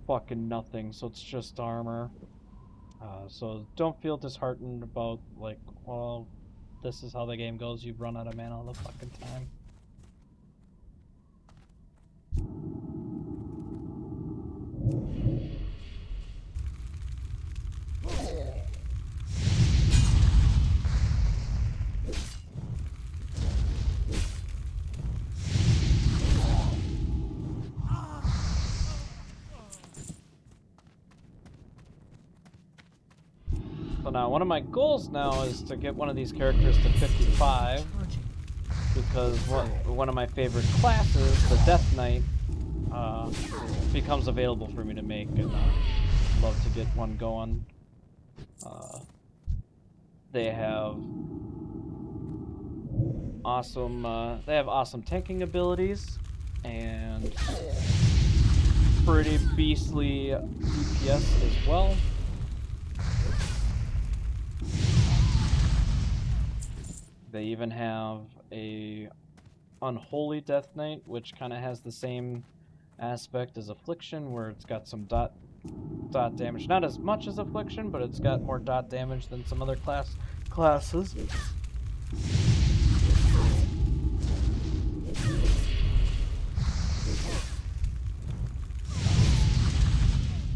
fucking nothing, so it's just armor. So don't feel disheartened about, like, well, this is how the game goes. You run out of mana all the fucking time. So now, one of my goals now is to get one of these characters to 55, because one of my favorite classes, the Death Knight, becomes available for me to make, and I'd love to get one going. They have awesome tanking abilities and pretty beastly DPS as well. They even have a Unholy Death Knight, which kind of has the same aspect as Affliction, where it's got some dot damage. Not as much as Affliction, but it's got more dot damage than some other classes.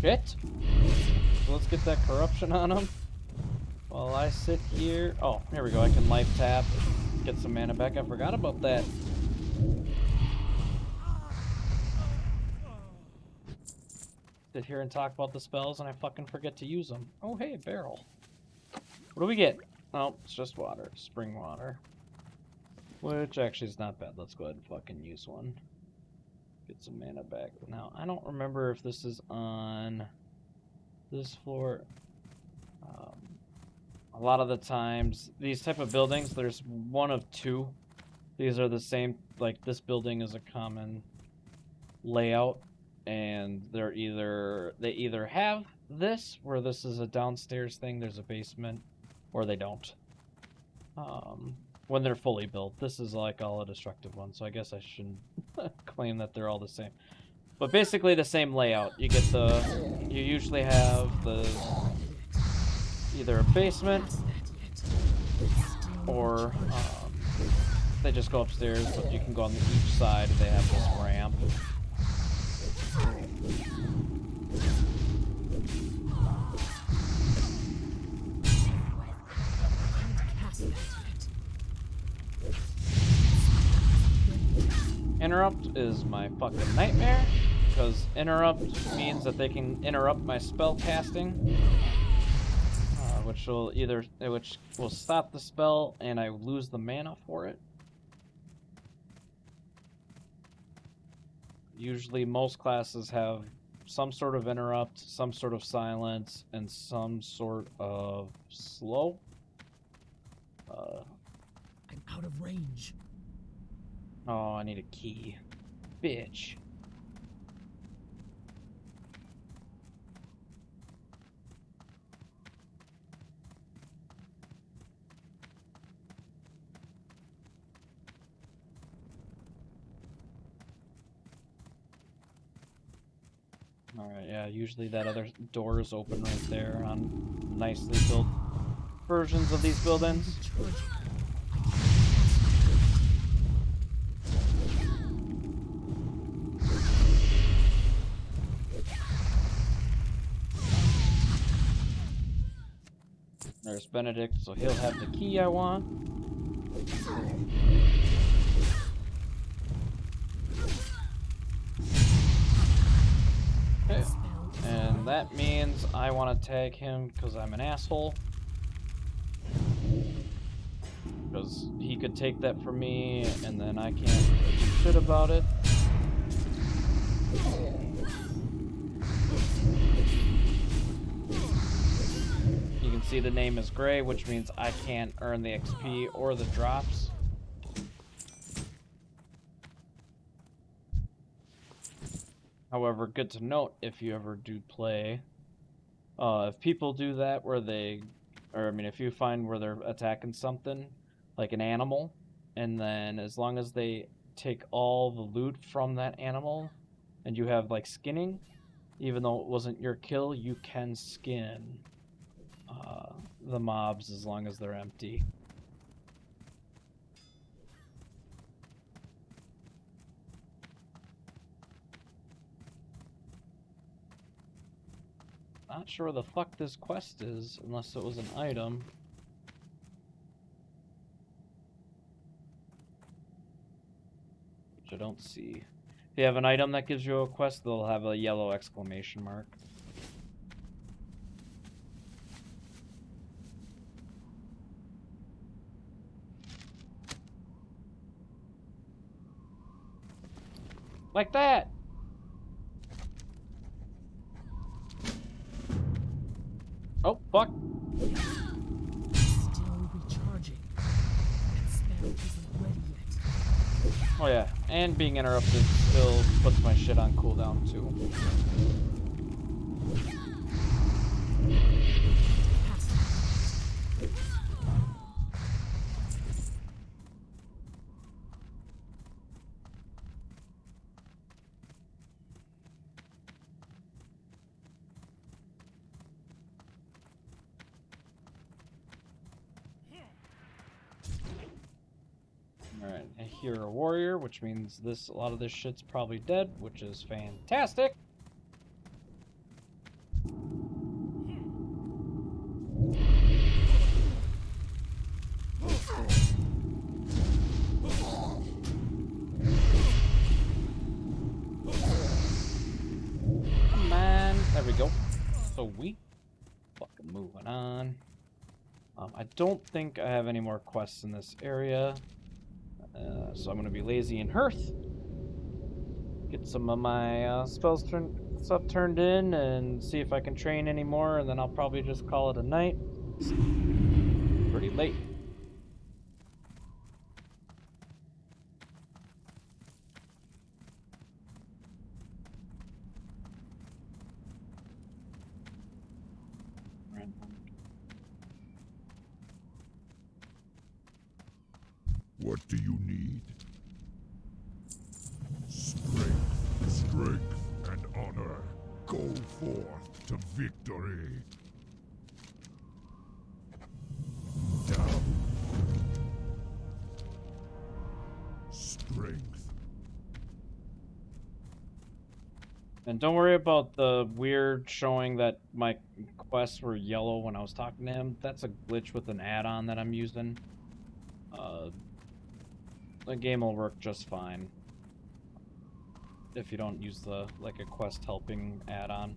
Shit. So let's get that corruption on him. While I sit here... Oh, here we go. I can life tap, get some mana back. I forgot about that. Sit here and talk about the spells, and I fucking forget to use them. Oh, hey, barrel. What do we get? Oh, it's just water. Spring water. Which actually is not bad. Let's go ahead and fucking use one. Get some mana back. Now, I don't remember if this is on this floor. A lot of the times, these type of buildings, there's one of two. These are the same, like this building is a common layout, and they either have this, where this is a downstairs thing, there's a basement, or they don't. When they're fully built. This is like all a destructive one, so I guess I shouldn't claim that they're all the same. But basically the same layout. You usually have either a basement or they just go upstairs, but you can go on each side. They have this ramp. Interrupt is my fucking nightmare, because interrupt means that they can interrupt my spell casting, which will stop the spell and I lose the mana for it. Usually most classes have some sort of interrupt, some sort of silence, and some sort of slow. I'm out of range. Oh, I need a key. Bitch. Alright, yeah, usually that other door is open right there on nicely built versions of these buildings. There's Benedict, so he'll have the key I want. Okay. And that means I want to tag him because I'm an asshole. Because he could take that from me, and then I can't do shit about it. You can see the name is gray, which means I can't earn the XP or the drops. However, good to note if you ever do play, if people do that where if you find where they're attacking something, like an animal, and then as long as they take all the loot from that animal, and you have like skinning, even though it wasn't your kill, you can skin the mobs as long as they're empty. Not sure where the fuck this quest is, unless it was an item. Which I don't see. If you have an item that gives you a quest, they'll have a yellow exclamation mark. Like that! Oh, fuck! Still recharging. That spell isn't ready yet. Oh yeah, and being interrupted still puts my shit on cooldown too. Alright, I hear a warrior, which means a lot of this shit's probably dead, which is fantastic. Come on, there we go. So we fucking moving on. I don't think I have any more quests in this area. So I'm going to be lazy and hearth. Get some of my stuff turned in and see if I can train anymore, and then I'll probably just call it a night. It's pretty late. What do you need? Strength, and honor. Go forth to victory. Down. And don't worry about the weird showing that my quests were yellow when I was talking to him. That's a glitch with an add-on that I'm using. The game will work just fine if you don't use the like a quest helping add-on.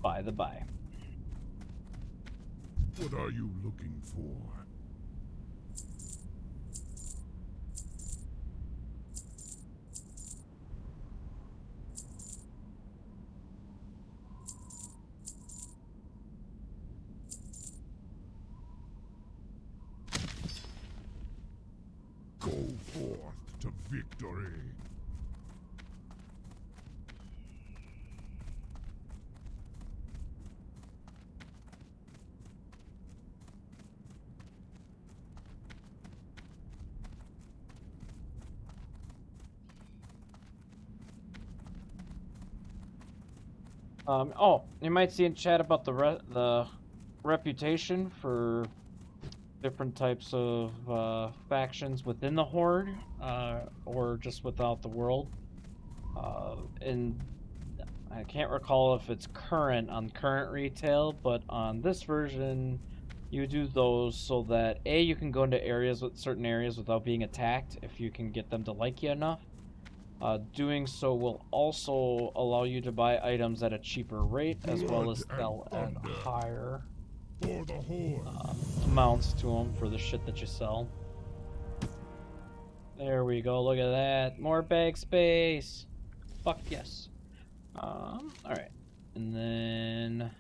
By the by. What are you looking for? Go forth to victory. Oh, you might see in chat about the reputation for different types of factions within the Horde, or just without the world. And I can't recall if it's current on current retail, but on this version, you do those so that A, you can go into areas with certain areas without being attacked if you can get them to like you enough. Doing so will also allow you to buy items at a cheaper rate, as well Blood as and sell at thunder. higher For the Horde. amounts to them for the shit that you sell. There we go, look at that. More bag space. Fuck yes. Alright. And then...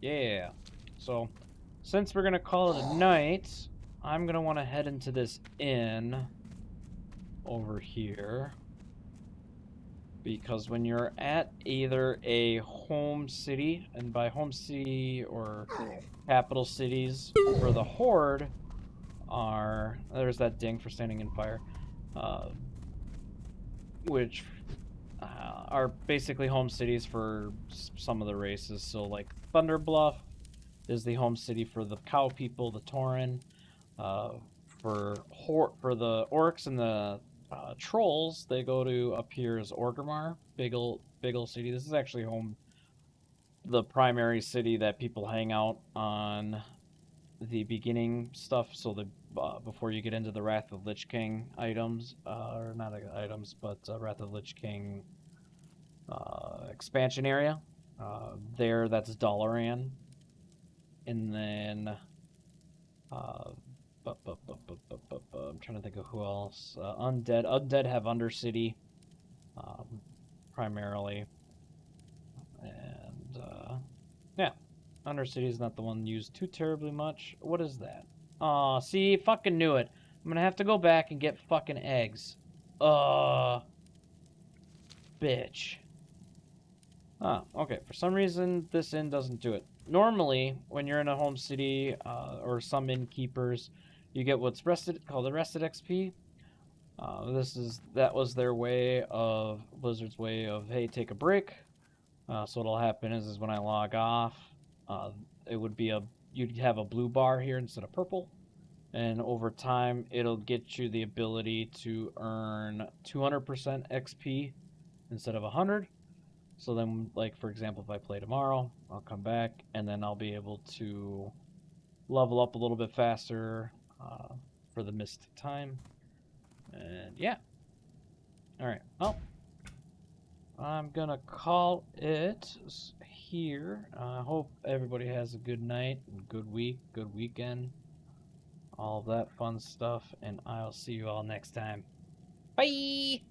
yeah. So, since we're gonna call it a night, I'm gonna want to head into this inn over here. Because when you're at either a home city, and by home city or capital cities for the Horde are... there's that ding for standing in fire. Which are basically home cities for some of the races. So like Thunderbluff is the home city for the cow people, the Tauren. For the orcs and the trolls, they go to up here as Orgrimmar, big ol' city. This is actually the primary city that people hang out on the beginning stuff. So the before you get into the Wrath of Lich King items, or not items, but Wrath of Lich King expansion area. There, that's Dalaran, and then I'm trying to think of who else. Undead have Undercity, primarily, and yeah, Undercity is not the one used too terribly much. What is that? Aw, see, fucking knew it. I'm gonna have to go back and get fucking eggs. Bitch. Ah, okay. For some reason, this inn doesn't do it. Normally, when you're in a home city, or some innkeepers, you get what's called the rested XP. That was their way of Blizzard's way of, hey, take a break. So what'll happen is when I log off, it would be you'd have a blue bar here instead of purple, and over time it'll get you the ability to earn 200% XP instead of 100. So then, like, for example, if I play tomorrow, I'll come back, and then I'll be able to level up a little bit faster for the missed time. And, yeah. Alright, well, I'm gonna call it here. I hope everybody has a good night, good week, good weekend, all of that fun stuff, and I'll see you all next time. Bye!